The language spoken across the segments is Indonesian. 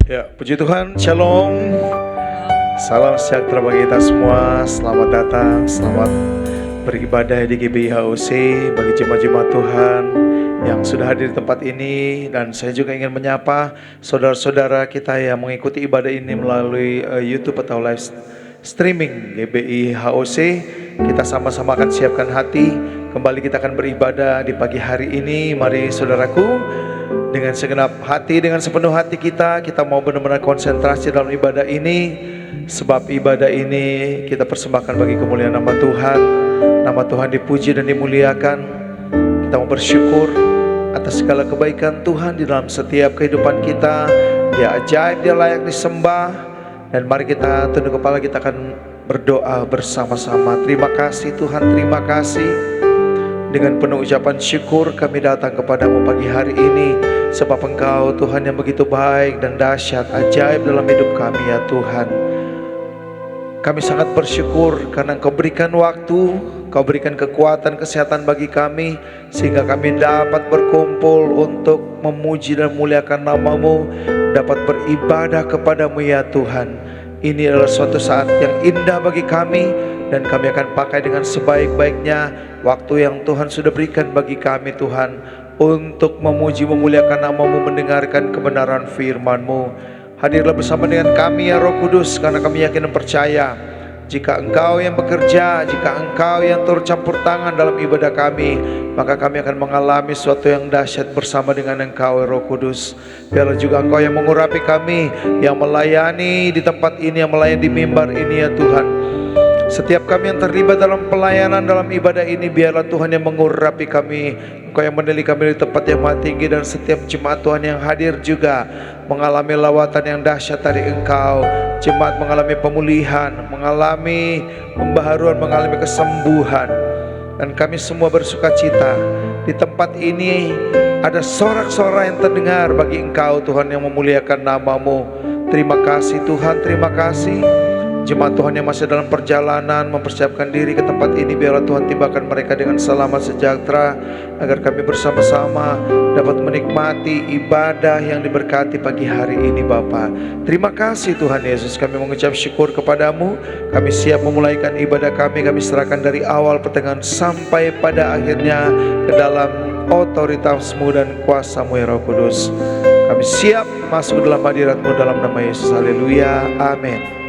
Ya, puji Tuhan, Shalom. Salam sejahtera bagi kita semua. Selamat datang, selamat beribadah di GBI HOC. Bagi jemaat-jemaat Tuhan yang sudah hadir di tempat ini. Dan saya juga ingin menyapa saudara-saudara kita yang mengikuti ibadah ini melalui YouTube atau live streaming GBI HOC. Kita sama-sama akan siapkan hati. Kembali kita akan beribadah di pagi hari ini. Mari saudaraku, dengan segenap hati, dengan sepenuh hati kita mau benar-benar konsentrasi dalam ibadah ini. Sebab ibadah ini kita persembahkan bagi kemuliaan nama Tuhan. Nama Tuhan dipuji dan dimuliakan. Kita mau bersyukur atas segala kebaikan Tuhan di dalam setiap kehidupan kita. Dia ajaib, dia layak disembah. Dan mari kita tunduk kepala, kita akan berdoa bersama-sama. Terima kasih Tuhan, terima kasih. Dengan penuh ucapan syukur kami datang kepadamu pagi hari ini. Sebab Engkau Tuhan yang begitu baik dan dahsyat, ajaib dalam hidup kami ya Tuhan. Kami sangat bersyukur karena Engkau berikan waktu, Engkau berikan kekuatan, kesehatan bagi kami, sehingga kami dapat berkumpul untuk memuji dan memuliakan nama-Mu, dapat beribadah kepadamu ya Tuhan. Ini adalah suatu saat yang indah bagi kami, dan kami akan pakai dengan sebaik-baiknya waktu yang Tuhan sudah berikan bagi kami Tuhan, untuk memuji memuliakan nama-Mu, mendengarkan kebenaran firman-Mu. Hadirlah bersama dengan kami ya Roh Kudus, karena kami yakin dan percaya jika Engkau yang bekerja, jika Engkau yang turut campur tangan dalam ibadah kami, maka kami akan mengalami sesuatu yang dahsyat bersama dengan Engkau ya Roh Kudus. Biarlah juga Engkau yang mengurapi kami, yang melayani di tempat ini, yang melayani di mimbar ini ya Tuhan. Setiap kami yang terlibat dalam pelayanan, dalam ibadah ini, biarlah Tuhan yang mengurapi kami. Engkau yang menilai kami di tempat yang maha tinggi. Dan setiap jemaat Tuhan yang hadir juga mengalami lawatan yang dahsyat dari Engkau. Jemaat mengalami pemulihan, mengalami pembaharuan, mengalami kesembuhan. Dan kami semua bersuka cita. Di tempat ini ada sorak-sorai yang terdengar bagi Engkau Tuhan, yang memuliakan nama-Mu. Terima kasih Tuhan, terima kasih. Jemaat Tuhan yang masih dalam perjalanan mempersiapkan diri ke tempat ini, biarlah Tuhan tibakan mereka dengan selamat sejahtera, agar kami bersama-sama dapat menikmati ibadah yang diberkati pagi hari ini Bapa. Terima kasih Tuhan Yesus, kami mengucap syukur kepadamu. Kami siap memulaikan ibadah kami serahkan dari awal pertengahan sampai pada akhirnya ke dalam otoritas-Mu dan kuasa-Mu ya Roh Kudus. Kami siap masuk dalam hadirat-Mu dalam nama Yesus. Haleluya, amin.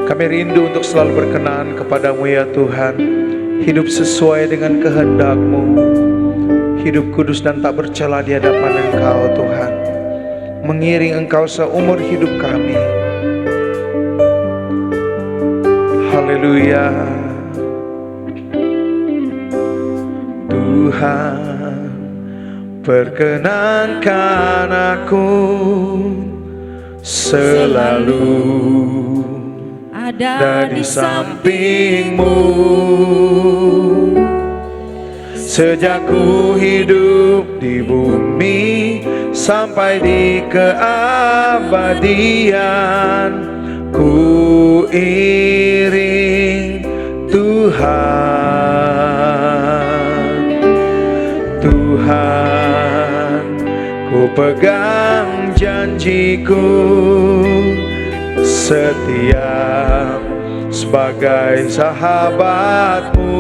Kami rindu untuk selalu berkenan kepadamu ya Tuhan. Hidup sesuai dengan kehendak-Mu, hidup kudus dan tak bercela di hadapan Engkau Tuhan. Mengiring Engkau seumur hidup kami. Haleluya. Tuhan, perkenankan aku selalu ada di samping-Mu. Sejak ku hidup di bumi sampai di keabadian, ku iring Tuhan. Tuhan, ku pegang janji-Ku setia sebagai sahabat-Mu,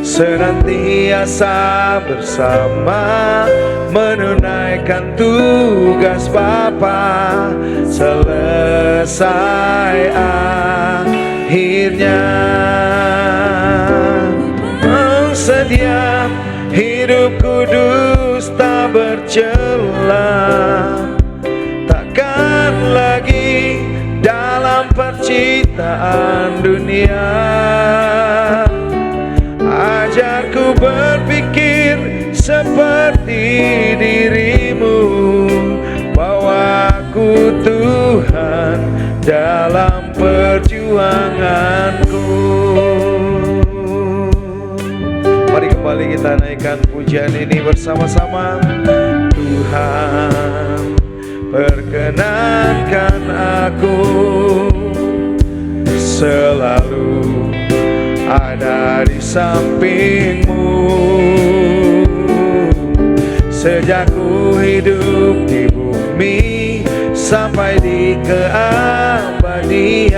senantiasa bersama menunaikan tugas Bapa selesai akhirnya. Sedia hidup kudus tak bercela, lagi dalam percintaan dunia. Ajarku berpikir seperti diri-Mu, bawa aku Tuhan dalam perjuanganku. Mari kembali kita naikkan pujian ini bersama-sama. Tuhan, perkenankan aku selalu ada di sampingmu. Sejak ku hidup di bumi sampai di keabadian,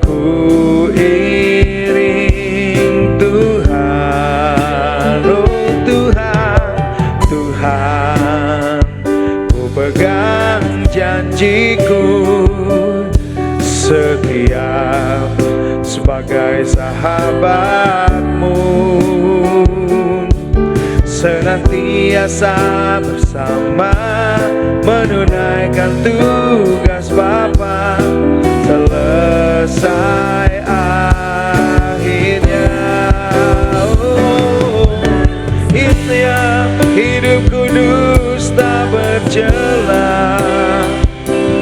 ku iring Tuhan, oh Tuhan, Tuhan. Ku pegang janjiku setia sebagai sahabatmu, senantiasa bersama menunaikan tugas Bapa selesai akhirnya. Oh, intinya hidup kudus tak bercela,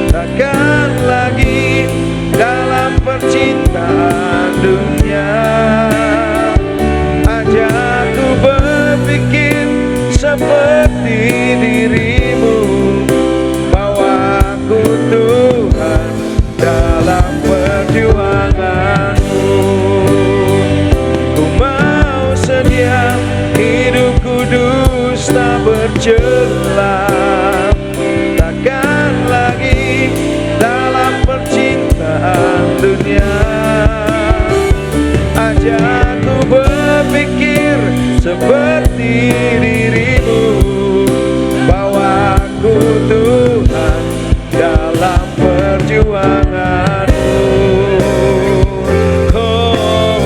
takkan lagi dalam percintaan dunia. Ajakku berpikir seperti dirimu, bawa aku Tuhan dalam perjuanganmu. Ku mau sedia hidup kudus tak bercela, takkan lagi dalam percintaan dunia. Ajakku berpikir seperti dirimu, bawa aku Tuhan dalam perjuanganmu. Oh,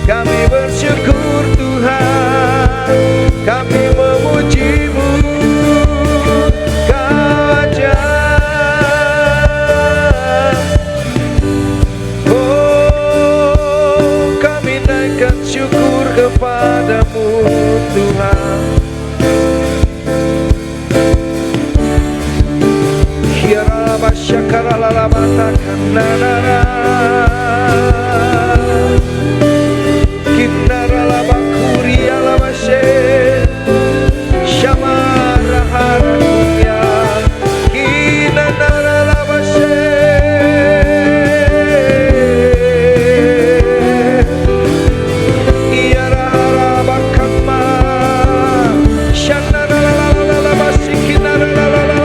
kami bersyukur Tuhan, kami memujimu. Kau ajaib, oh kami naikkan syukur kepadamu Tuhan. Hiarala syakarala matakanana kinarala bakuriala mashe shamara harakunya kinarala mashe iara harabakanma shanarala basikinarala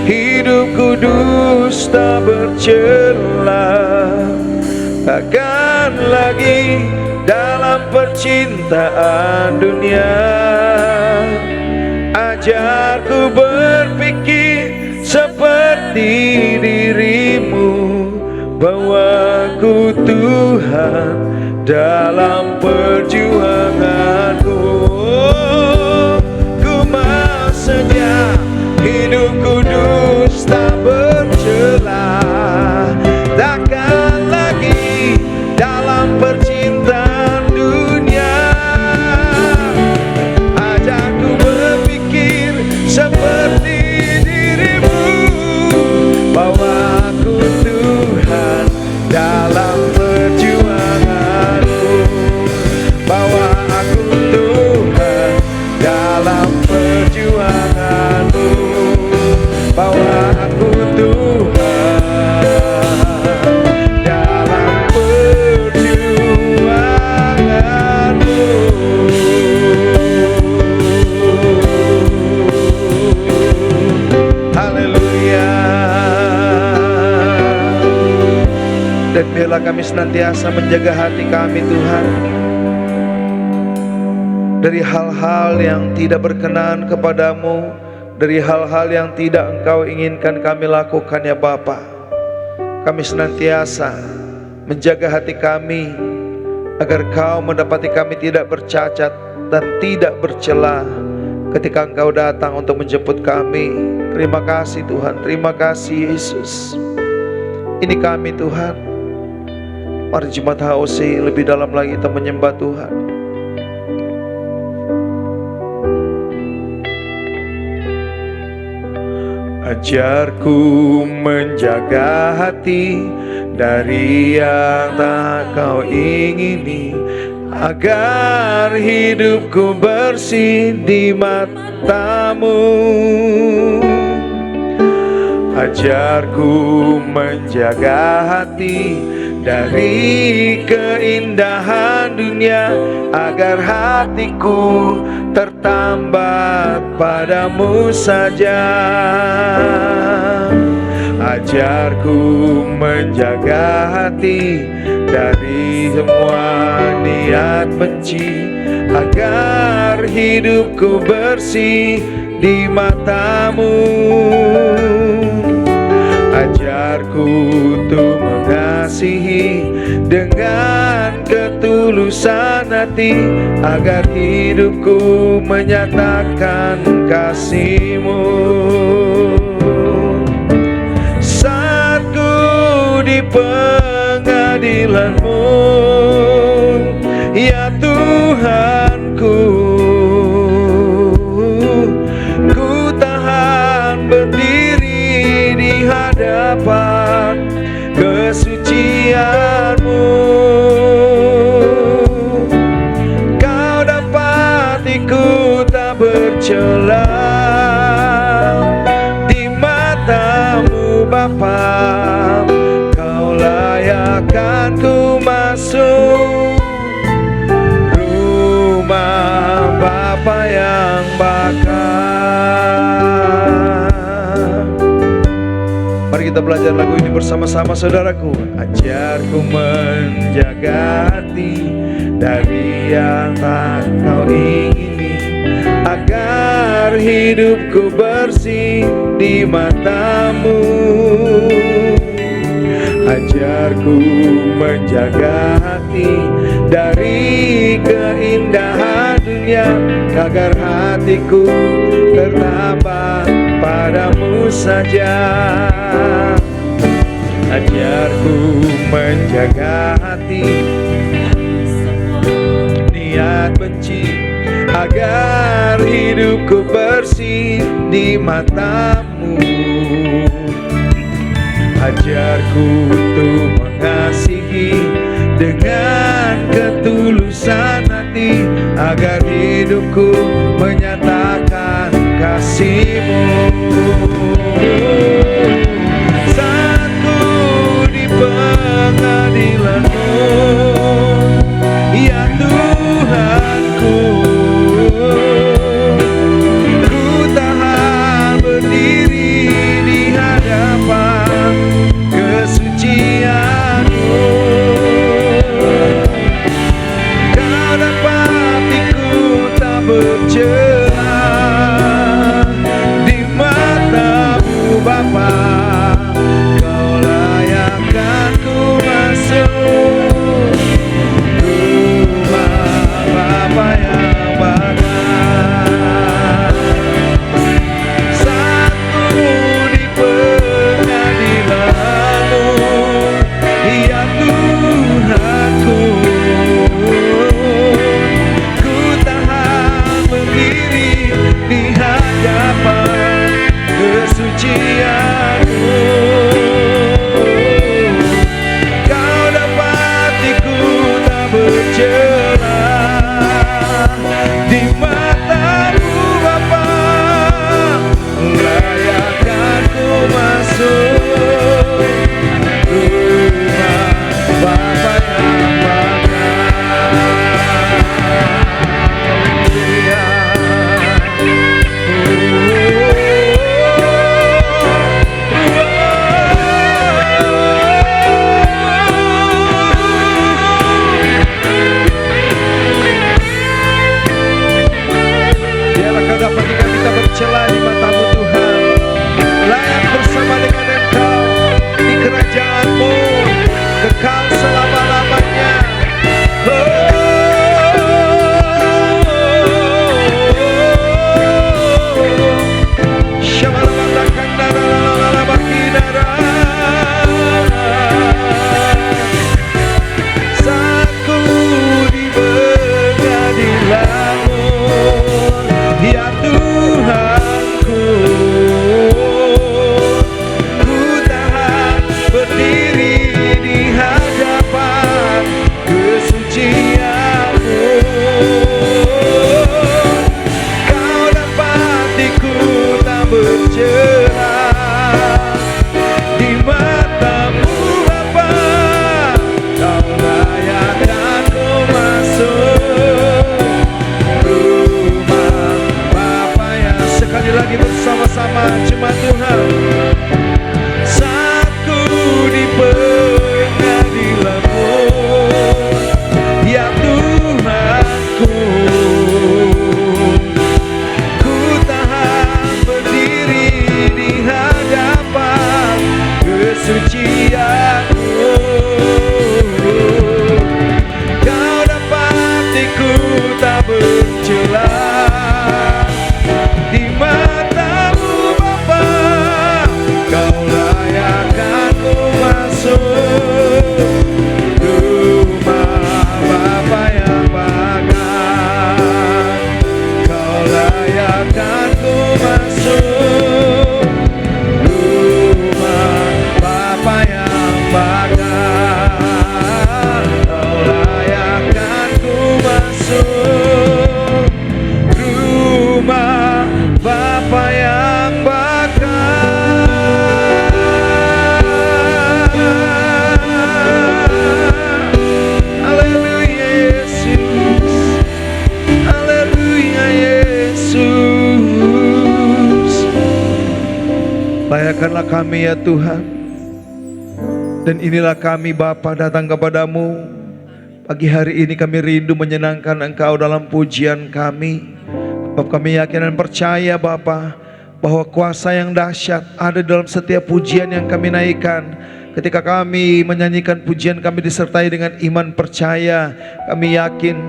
hidup kudus tak bercela, takkan lagi dalam percintaan dunia. Ajarku berpikir seperti dirimu, bawaku Tuhan dalam perjuanganku. Ku mau saja hidup kudus tak bercela, takkan lagi dalam percintaan dunia. Ajakku berpikir seperti dirimu, bawa aku Tuhan dalam perjuanganku, bawa aku Tuhan dalam perjuanganmu, bawa aku Tuhan dalam perjuanganmu. Haleluya. Dan biarlah kami senantiasa menjaga hati kami Tuhan dari hal-hal yang tidak berkenan kepadamu, dari hal-hal yang tidak Engkau inginkan kami lakukan ya Bapa. Kami senantiasa menjaga hati kami agar Kau mendapati kami tidak bercacat dan tidak bercela ketika Engkau datang untuk menjemput kami. Terima kasih Tuhan, terima kasih Yesus. Ini kami Tuhan. Mari Jemaat HOC lebih dalam lagi kita menyembah Tuhan. Ajarku menjaga hati dari yang tak Kau ingini, agar hidupku bersih di mata-Mu. Ajarku menjaga hati dari keindahan dunia, agar hatiku tertambat padamu saja. Ajarku menjaga hati dari semua niat benci, agar hidupku bersih di mata-Mu. Ajarku untuk mengasihi dengan ketulusan hati, agar hidupku menyatakan kasih-Mu. Saat ku di pengadilan-Mu, ya Tuhanku, ku tahan berdiri di hadapan kesucian-Mu. Kau dapati ku tak bercela di mata-Mu Bapa. Kau layakkan ku masuk rumah Bapa yang bakar. Mari kita belajar lagu ini bersama-sama saudaraku. Ajarku menjaga hati dari yang tak Kau ingini, agar hidupku bersih di mata-Mu. Ajarku menjaga hati dari keindahan dunia, agar hatiku tertambat padamu saja. Ajarku menjaga hati niat benci, agar hidupku bersih di mata-Mu. Ajarku untuk mengasihi dengan ketulusan hati, agar hidupku menyatakan kasih-Mu. Saat ku di pengadilan-Mu, ya Tuhanku, ku tahan berdiri di hadapan kesucian-Mu. Kau dapati ku tak bercela di jemaat Tuhan. Saat ku di pengadilan-Mu, ya Tuhanku, ku tahan berdiri di hadapan kesucian-Mu. Kau dapatiku tak bercela di mata-Mu Bapa. Kau layak aku masuk rumah Bapa yang bahkan. Kau layak aku masuk rumah Bapa yang bahkan. Kau layak aku masuk rumah Bapa yang bahkan. Haleluya Yesus, haleluya Yesus. Layakkanlah kami ya Tuhan. Dan inilah kami Bapa datang kepadamu. Pagi hari ini kami rindu menyenangkan Engkau dalam pujian kami. Sebab kami yakin dan percaya Bapa, bahwa kuasa yang dahsyat ada dalam setiap pujian yang kami naikkan. Ketika kami menyanyikan pujian, kami disertai dengan iman percaya. Kami yakin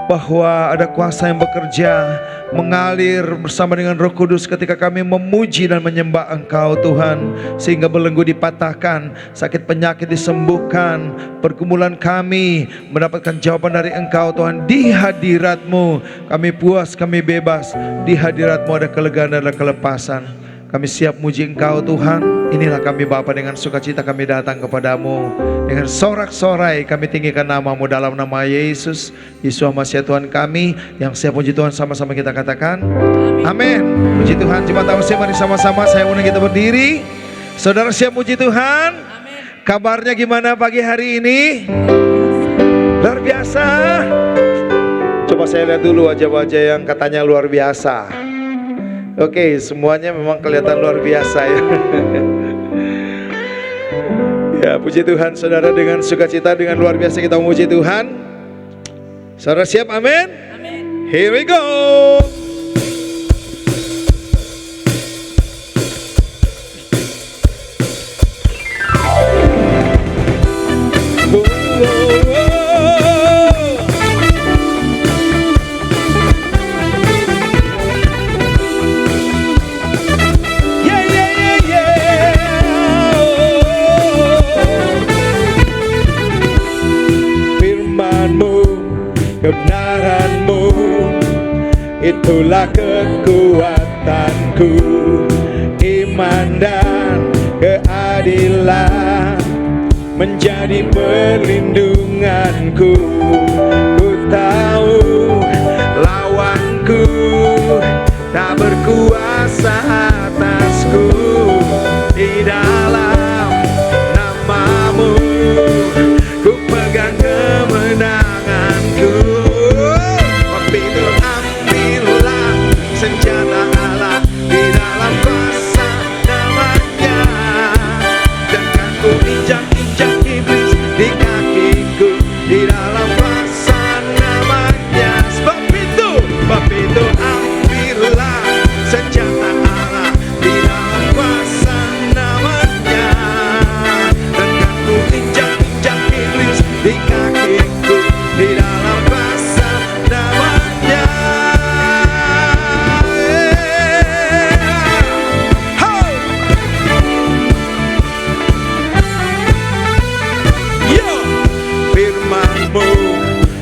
bahwa ada kuasa yang bekerja, mengalir bersama dengan Roh Kudus ketika kami memuji dan menyembah Engkau Tuhan. Sehingga belenggu dipatahkan, sakit penyakit disembuhkan, pergumulan kami mendapatkan jawaban dari Engkau Tuhan. Di hadirat-Mu kami puas, kami bebas. Di hadirat-Mu ada kelegaan dan ada kelepasan. Kami siap muji Engkau Tuhan. Inilah kami Bapa, dengan sukacita kami datang kepadamu. Dengan sorak-sorai kami tinggikan nama-Mu dalam nama Yesus. Yesus Masih Tuhan kami. Yang siap puji Tuhan sama-sama kita katakan amin. Puji Tuhan. Jemaat Ausia, mari sama-sama saya undang kita berdiri. Saudara siap puji Tuhan? Amin. Kabarnya gimana pagi hari ini? Luar biasa. Coba saya lihat dulu wajah-wajah yang katanya luar biasa. Oke, semuanya memang kelihatan luar biasa ya. Ya, puji Tuhan saudara, dengan sukacita, dengan luar biasa kita memuji Tuhan. Saudara siap? Amin? Amin. Here we go. Kebenaran-Mu itulah kekuatanku, iman dan keadilan menjadi perlindunganku. Ku tahu lawanku tak berkuasa atasku. Di dalam nama-Mu ku pegang kemenanganku. Senjata Allah di dalam kuasa namanya, dan kan ku injak-injak iblis di kakiku di dalam kuasa namanya. Sebab itu ambillah senjata Allah di dalam kuasa namanya, dan kan ku injak-injak iblis di kakiku di dalam kuasa namanya.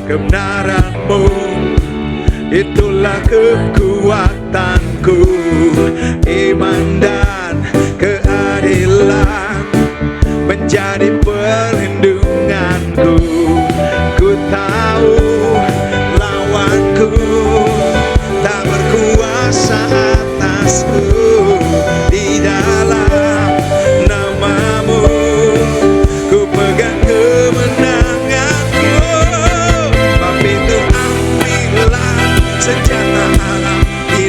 Kebenaran-Mu itulah kekuatanku, iman dan keadilan menjadi perlindunganku. Ku tahu lawanku tak berkuasa atasku. Di dalam nama-Mu ku pegang kemenanganku. Senjata Allah di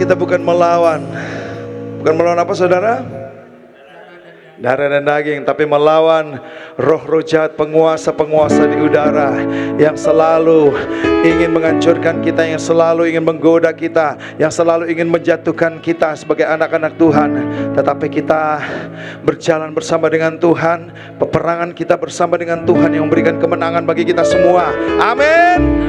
kita bukan melawan apa saudara? Darah dan daging, tapi melawan roh-roh jahat, penguasa-penguasa di udara yang selalu ingin menghancurkan kita, yang selalu ingin menggoda kita, yang selalu ingin menjatuhkan kita sebagai anak-anak Tuhan. Tetapi kita berjalan bersama dengan Tuhan, peperangan kita bersama dengan Tuhan yang memberikan kemenangan bagi kita semua. Amin.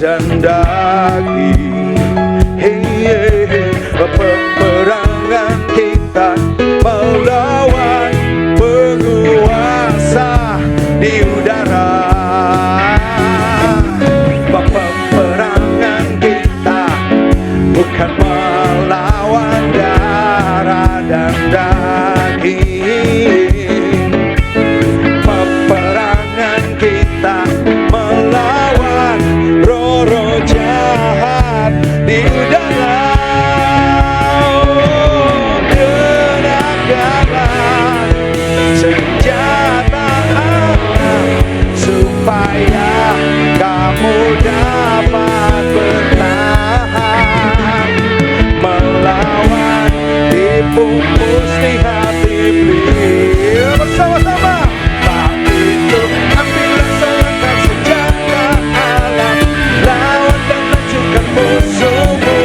Dan daging, peperangan kita melawan penguasa di udara. Peperangan kita bukan melawan darah dan daging. Peperangan kita melawan roh jahat di udara. Kenakanlah senjata Allah supaya kamu dapat bertahan melawan tipu muslihat iblis. Bersama-sama. Tapi itu ambillah selangkah senjata Allah, lawan dan hancurkan musuhmu,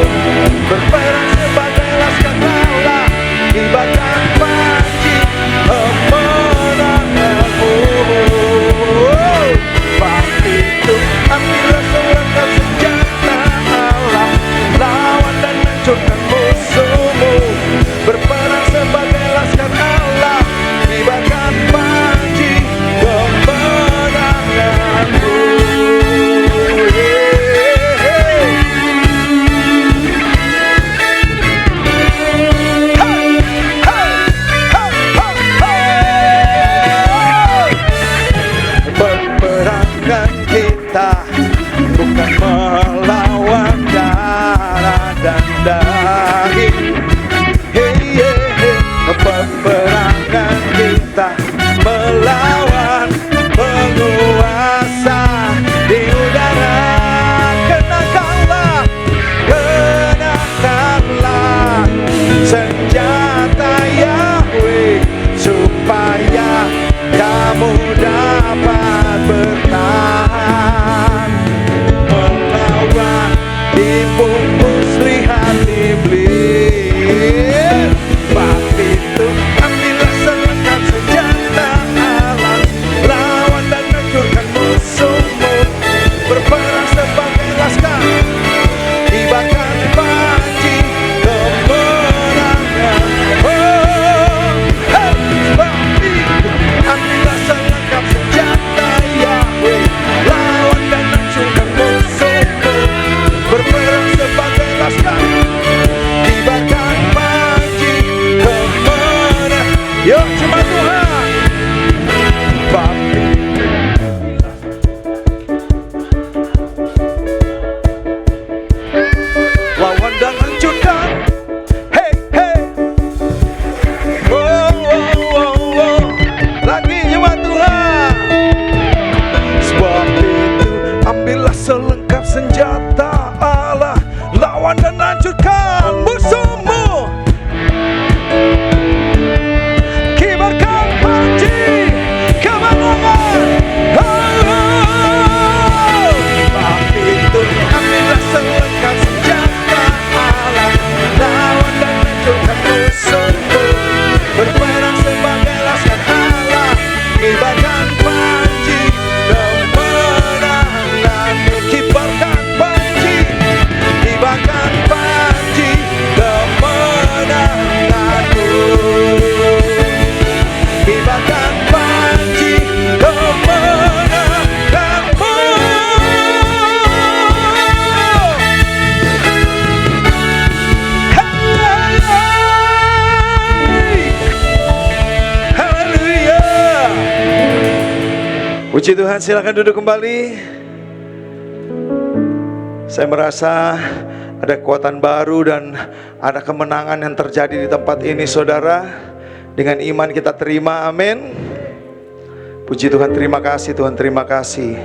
berperang sebagai laskar Allah, kibarkan panji kemenanganmu. Sebab itu ambillah selangkah senjata Allah, lawan dan hancurkan musuhmu, berperang sebagai laskar Allah, kibarkan panji kemenanganmu. Peperangan kita bukan melawan darah dan daging. Peperangan kita melawan penguasa di udara. Kenakanlah senjata Yahweh supaya kamu dapat bertahan melawan tipu muslihat iblis. Sebab itu ambillah selangkah senjata Allah, lawan dan hancurkan musuhmu, berperang sebagai laskar, kibarkan panji kemenangan. Sebab itu ambillah selangkah senjata Yahweh, lawan dan hancurkan musuhmu, berperang sebagai laskar, kibarkan panji kemenangan. Yuk jemaat Tuhan. Sebab lawan dan hancurkan. Hey hey. Oh oh oh oh. Lagi jemaat Tuhan. Sebab itu ambillah selengkap senjata Allah, lawan dan hancurkan musuhmu, kibarkan panji kemenangan. Sebab itu ambillah selengkap senjata Allah, lawan dan hancurkan musuhmu, berperang sebagai laskar Allah, kibarkan panji kemenangan. Kibarkan Puji Tuhan, silakan duduk kembali. Saya merasa ada kekuatan baru dan ada kemenangan yang terjadi di tempat ini, saudara. Dengan iman kita terima, amin. Puji Tuhan, terima kasih Tuhan, terima kasih.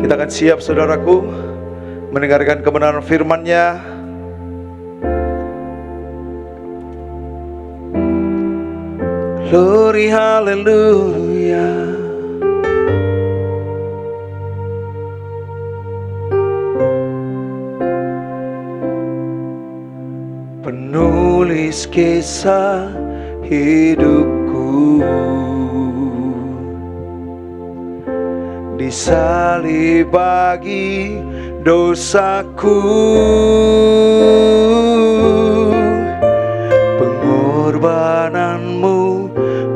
Kita akan siap, saudaraku, mendengarkan kebenaran firman-Nya. Glory, haleluya. Penulis kisah hidupku, disalib bagi dosaku, pengorbananmu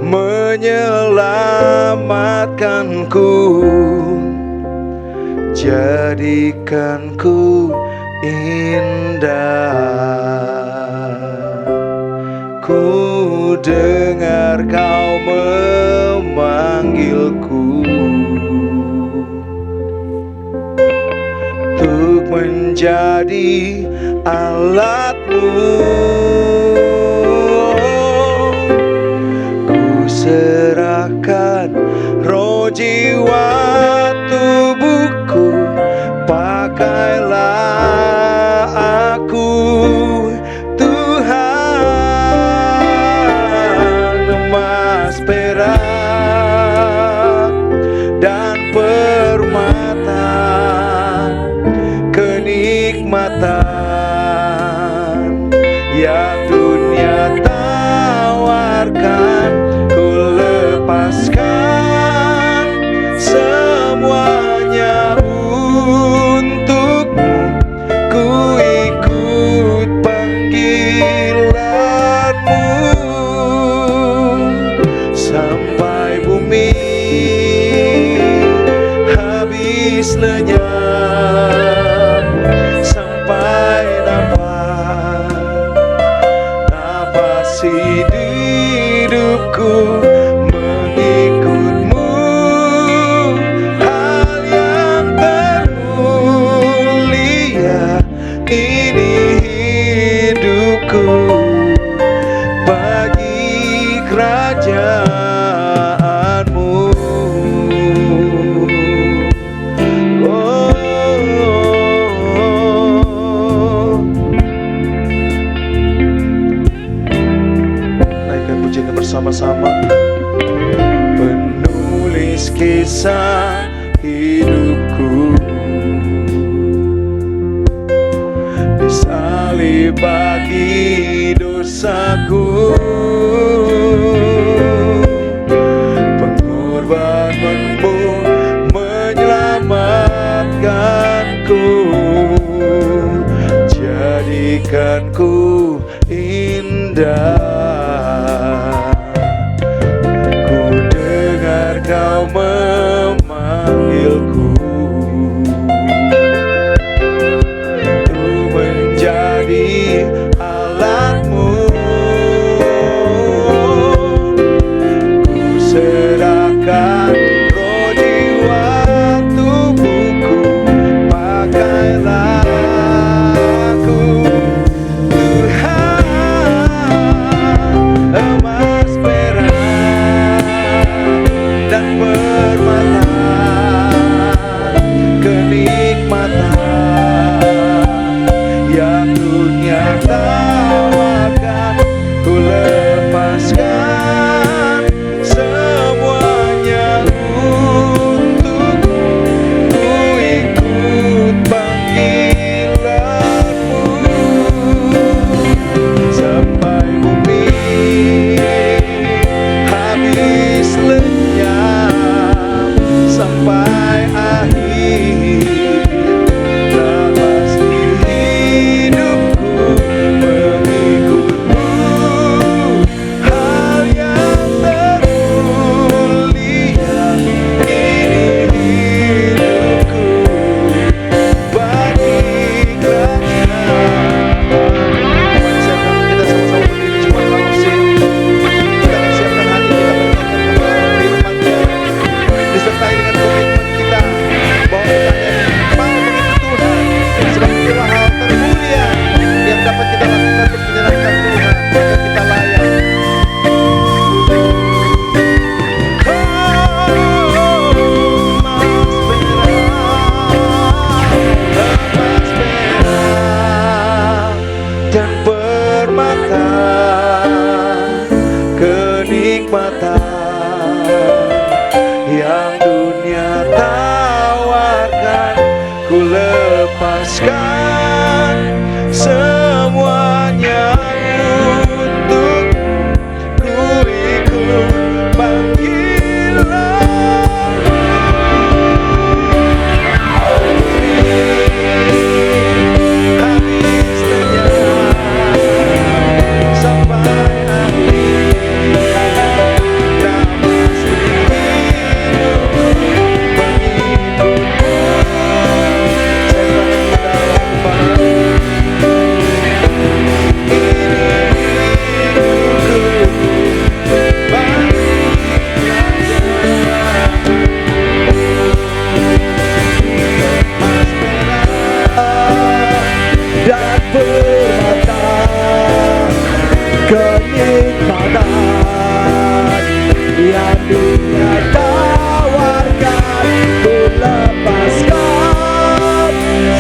menyelamatkanku, jadikanku indah. Ku dengar kau memanggilku untuk menjadi alatmu. Serahkan roh jiwa tubuhku, pakailah aku Tuhan. Emas, perak, dan permata, kenikmatan yang dunia tawarkan, lepaskan semuanya untukmu. Ku ikut panggilanmu sampai bumi habis lenyap, sampai nafas hidupku mengikutmu. Hal yang termulia ini hidupku bagi kerajaanmu. Naikkan pujian bersama-sama. Penulis kisah hidupku, disalib bagi dosaku, pengorbananmu menyelamatkanku, jadikanku indah. Kau memanggilku untuk menjadi alatmu. Ku serahkan roh jiwa tubuhku, pakailah aku semuanya untuk ku ikut panggilan. Habis lenyap sampai akhir nafas hidupku mengikutmu. Dan permata kenikmatan yang dunia tawarkan, ku lepaskan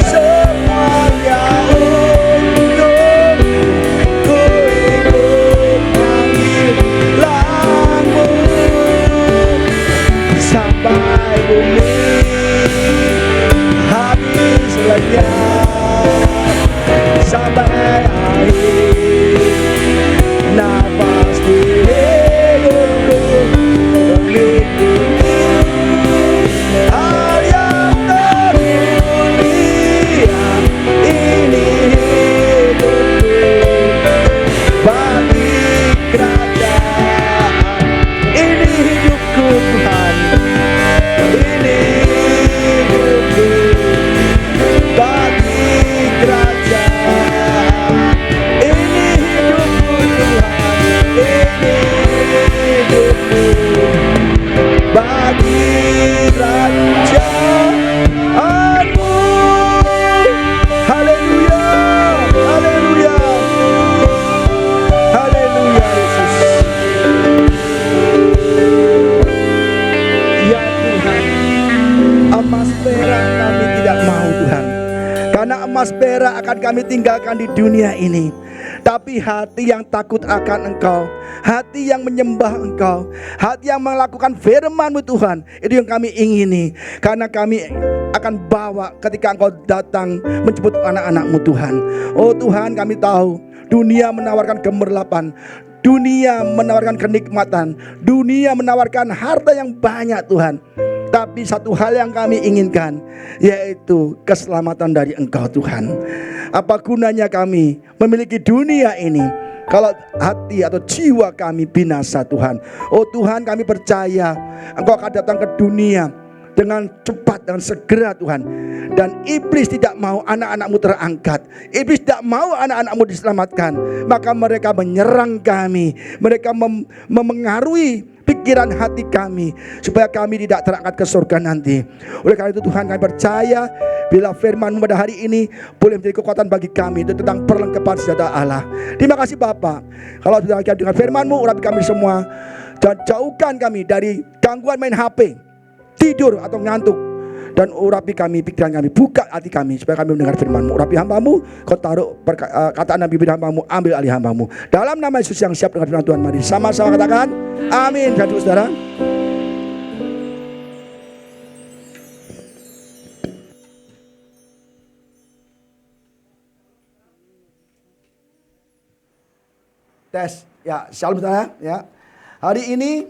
semuanya untuk ku ikut panggilanmu sampai bumi habis lenyap, sampai akhir nafas di hidupku mengikuti hal yang termulia. Ini hidupku bagi kerajaan, ini hidupku Tuhan, ini hidupku bagi kerajaan, ini hidupku Tuhan, ini hidupku bagi kerajaanmu. Haleluya, haleluya, haleluya Yesus. Ya Tuhan, emas perak kami tidak mau Tuhan, karena emas perak akan kami tinggalkan di dunia ini. Tapi hati yang takut akan Engkau, hati yang menyembah Engkau, hati yang melakukan firman-Mu Tuhan, itu yang kami ingini. Karena kami akan bawa ketika Engkau datang menjemput anak-anak-Mu Tuhan. Oh Tuhan, kami tahu dunia menawarkan gemerlapan, dunia menawarkan kenikmatan, dunia menawarkan harta yang banyak Tuhan. Tapi satu hal yang kami inginkan, yaitu keselamatan dari Engkau Tuhan. Apa gunanya kami memiliki dunia ini kalau hati atau jiwa kami binasa Tuhan? Oh Tuhan, kami percaya Engkau akan datang ke dunia dengan cepat dan segera Tuhan. Dan iblis tidak mau anak-anak-Mu terangkat, iblis tidak mau anak-anak-Mu diselamatkan. Maka mereka menyerang kami, mereka memengaruhi pikiran hati kami supaya kami tidak terangkat ke surga nanti. Oleh karena itu Tuhan, kami percaya bila firman-Mu pada hari ini boleh menjadi kekuatan bagi kami, itu tentang perlengkapan senjata Allah. Terima kasih Bapa. Kalau sudah dengan firman-Mu, urapi kami semua dan jauhkan kami dari gangguan main HP, tidur atau ngantuk. Dan urapi kami, pikiran kami, buka hati kami supaya kami mendengar firman-Mu. Urapi hamba-Mu, Kau taruh kataan Nabi hamba-Mu, ambil alih hamba-Mu. Dalam nama Yesus yang siap dengan firman Tuhan, mari sama-sama katakan amin. Satu saudara. Tes, ya, shalom saudara. Ya. Hari ini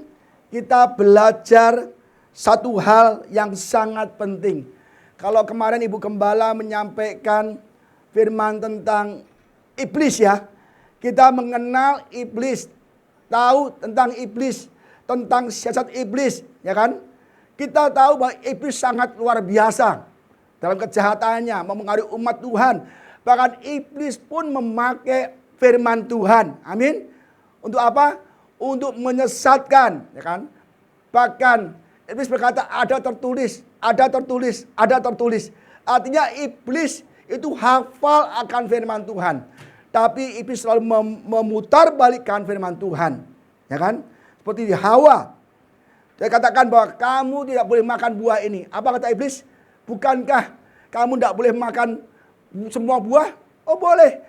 kita belajar satu hal yang sangat penting. Kalau kemarin Ibu Gembala menyampaikan firman tentang iblis ya, kita mengenal iblis, tahu tentang iblis, tentang siasat iblis, ya kan? Kita tahu bahwa iblis sangat luar biasa dalam kejahatannya, memengaruhi umat Tuhan. Bahkan iblis pun memakai firman Tuhan, amin. Untuk apa? Untuk menyesatkan, ya kan? Bahkan iblis berkata ada tertulis, ada tertulis, ada tertulis. Artinya iblis itu hafal akan firman Tuhan. Tapi iblis selalu memutarbalikkan firman Tuhan. Ya kan? Seperti di Hawa. Dia katakan bahwa kamu tidak boleh makan buah ini. Apa kata iblis? Bukankah kamu tidak boleh makan semua buah? Oh boleh.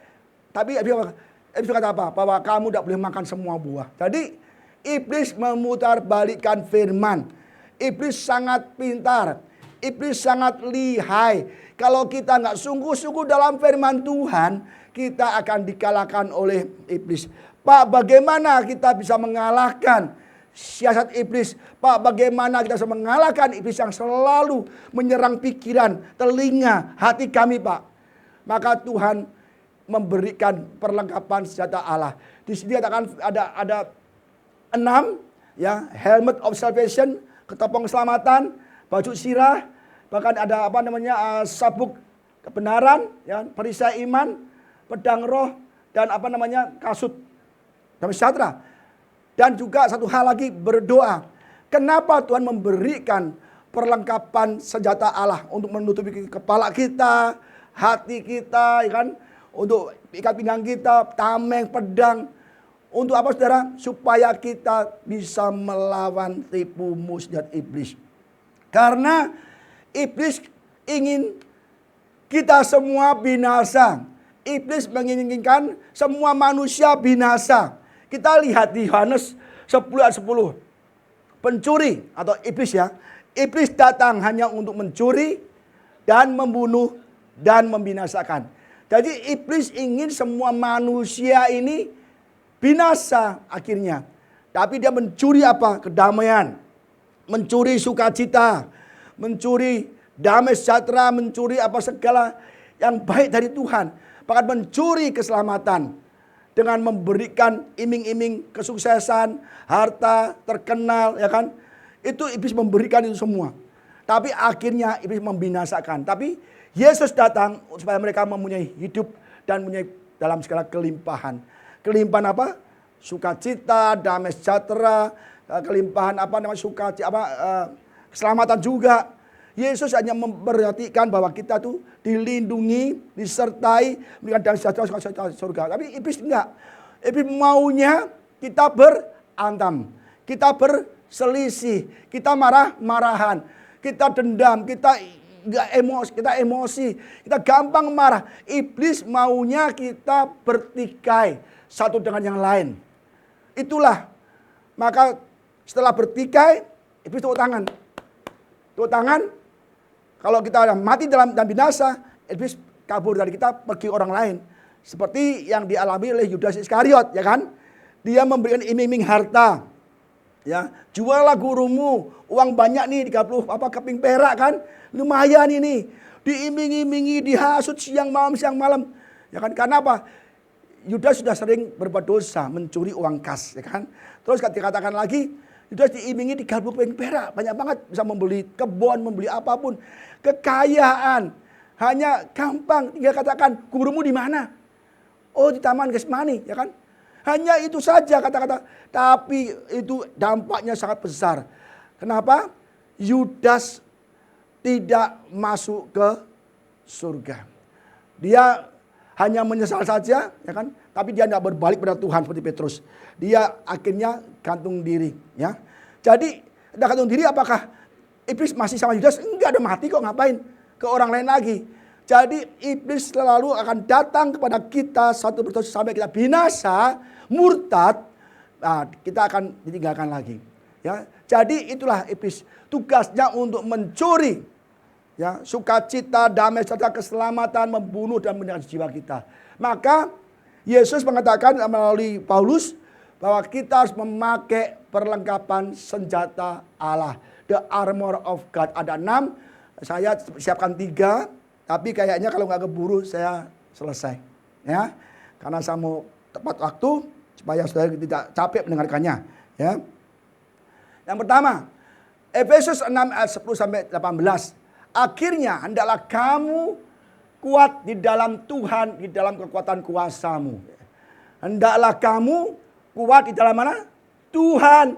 Tapi iblis kata apa? Bahwa kamu tidak boleh makan semua buah. Jadi iblis memutarbalikkan firman. Iblis sangat pintar, iblis sangat lihai. Kalau kita nggak sungguh-sungguh dalam firman Tuhan, kita akan dikalahkan oleh iblis. Pak, bagaimana kita bisa mengalahkan siasat iblis? Pak, bagaimana kita bisa mengalahkan iblis yang selalu menyerang pikiran, telinga, hati kami, Pak? Maka Tuhan memberikan perlengkapan senjata Allah. Di sini katakan ada 6, ya, helmet of salvation, ketopong keselamatan, baju sirah, bahkan ada sabuk kebenaran, ya, perisai iman, pedang roh, dan kasut damai sejahtera. Dan juga satu hal lagi, berdoa. Kenapa Tuhan memberikan perlengkapan senjata Allah untuk menutupi kepala kita, hati kita, ya kan? Untuk ikat pinggang kita, tameng, pedang. Untuk apa, saudara? Supaya kita bisa melawan tipu muslihat iblis. Karena iblis ingin kita semua binasa. Iblis menginginkan semua manusia binasa. Kita lihat di Yohanes 10:10. Pencuri atau iblis, ya. Iblis datang hanya untuk mencuri dan membunuh dan membinasakan. Jadi iblis ingin semua manusia ini binasa akhirnya. Tapi dia mencuri apa? Kedamaian. Mencuri sukacita. Mencuri damai sejahtera. Mencuri segala yang baik dari Tuhan. Bahkan mencuri keselamatan. Dengan memberikan iming-iming kesuksesan, harta, terkenal, ya kan? Itu iblis memberikan itu semua. Tapi akhirnya iblis membinasakan. Tapi Yesus datang supaya mereka mempunyai hidup dan mempunyai dalam segala kelimpahan. Kelimpahan apa? Sukacita, damai sejahtera, kelimpahan keselamatan juga. Yesus hanya memperhatikan bahwa kita tuh dilindungi, disertai, memberikan damai sejahtera surga. Tapi iblis enggak. Iblis maunya kita berantam, kita berselisih, kita marah-marahan, kita dendam, kita emosi, kita gampang marah. Iblis maunya kita bertikai satu dengan yang lain. Itulah, maka setelah bertikai, iblis tepuk tangan. Tepuk tangan, kalau kita mati dalam binasa, iblis kabur dari kita, pergi orang lain. Seperti yang dialami oleh Yudas Iskariot, ya kan? Dia memberikan iming-iming harta. Ya, juallah gurumu, uang banyak nih, 30 keping perak kan, lumayan ini, diiming-imingi, dihasut siang malam, ya kan? Karena apa? Yudas sudah sering berbuat dosa, mencuri uang kas, ya kan? Terus dikatakan lagi, Yudas diimingi 30 keping perak, banyak banget, bisa membeli kebun, membeli apapun, kekayaan, hanya gampang, tinggal katakan, gurumu di mana? Oh, di Taman Getsemani, ya kan? Hanya itu saja kata-kata. Tapi itu dampaknya sangat besar. Kenapa? Yudas tidak masuk ke surga. Dia hanya menyesal saja, ya kan? Tapi dia tidak berbalik pada Tuhan seperti Petrus. Dia akhirnya gantung diri, ya. Jadi, dia gantung diri, apakah iblis masih sama Yudas? Enggak, ada mati kok, ngapain ke orang lain lagi. Jadi iblis selalu akan datang kepada kita satu persatu sampai kita binasa, murtad, nah, kita akan ditinggalkan lagi. Ya, jadi itulah iblis, tugasnya untuk mencuri, ya, sukacita, damai serta keselamatan, membunuh dan meninggalkan jiwa kita. Maka Yesus mengatakan melalui Paulus bahwa kita harus memakai perlengkapan senjata Allah, the armor of God. Ada 6, saya siapkan 3. Tapi kayaknya kalau nggak keburu saya selesai, ya, karena saya mau tepat waktu supaya saudara tidak capek mendengarkannya, ya. Yang pertama, Efesus 6 ayat 10-18. Akhirnya hendaklah kamu kuat di dalam Tuhan, di dalam kekuatan kuasamu. Hendaklah kamu kuat di dalam mana? Tuhan.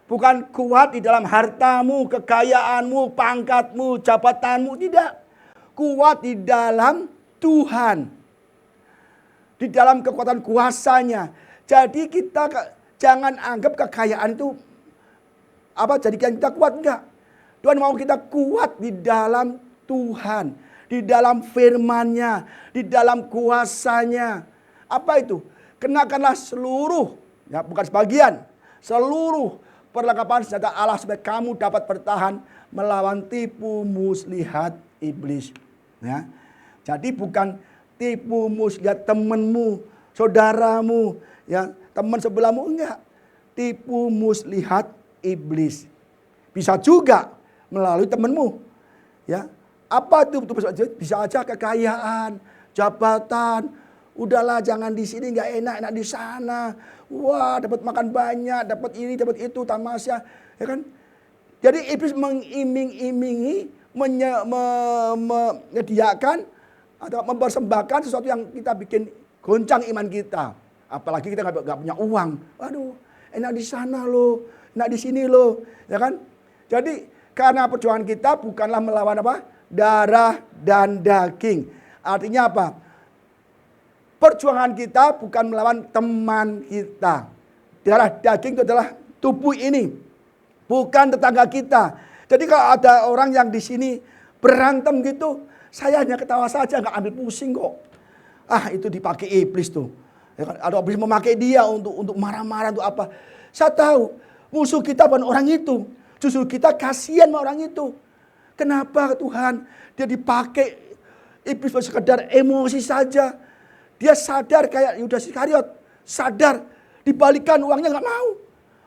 Bukan kuat di dalam hartamu, kekayaanmu, pangkatmu, jabatanmu, tidak. Kuat di dalam Tuhan, di dalam kekuatan kuasanya. Jadi kita jangan anggap kekayaan itu jadikan kita kuat, enggak. Tuhan mau kita kuat di dalam Tuhan, di dalam firman-Nya, di dalam kuasanya. Apa itu? Kenakanlah seluruh, ya, bukan sebagian, seluruh perlengkapan senjata Allah supaya kamu dapat bertahan melawan tipu muslihat iblis. Ya. Jadi bukan tipumu, lihat temanmu, saudaramu, ya teman sebelahmu, enggak. Tipumu lihat iblis. Bisa juga melalui temanmu. Ya, apa itu? Bisa aja kekayaan, jabatan. Udahlah, jangan di sini, nggak enak, enak di sana. Wah, dapat makan banyak, dapat ini, dapat itu, tamasya, ya kan? Jadi iblis mengiming-imingi, menyediakan atau mempersembahkan sesuatu yang kita bikin goncang iman kita. Apalagi kita nggak punya uang. Waduh, enak di sana loh, enak di sini loh, ya kan? Jadi karena perjuangan kita bukanlah melawan apa? Darah dan daging. Artinya apa? Perjuangan kita bukan melawan teman kita. Darah daging itu adalah tubuh ini, bukan tetangga kita. Jadi kalau ada orang yang di sini berantem gitu, saya hanya ketawa saja, nggak ambil pusing kok. Ah, itu dipakai iblis tuh. Ya kan? Ada iblis memakai dia untuk marah-marah, untuk apa? Saya tahu musuh kita bukan orang itu. Justru kita kasihan sama orang itu. Kenapa Tuhan dia dipakai iblis sekedar emosi saja? Dia sadar kayak Yudas Iskariot, sadar dibalikan uangnya nggak mau.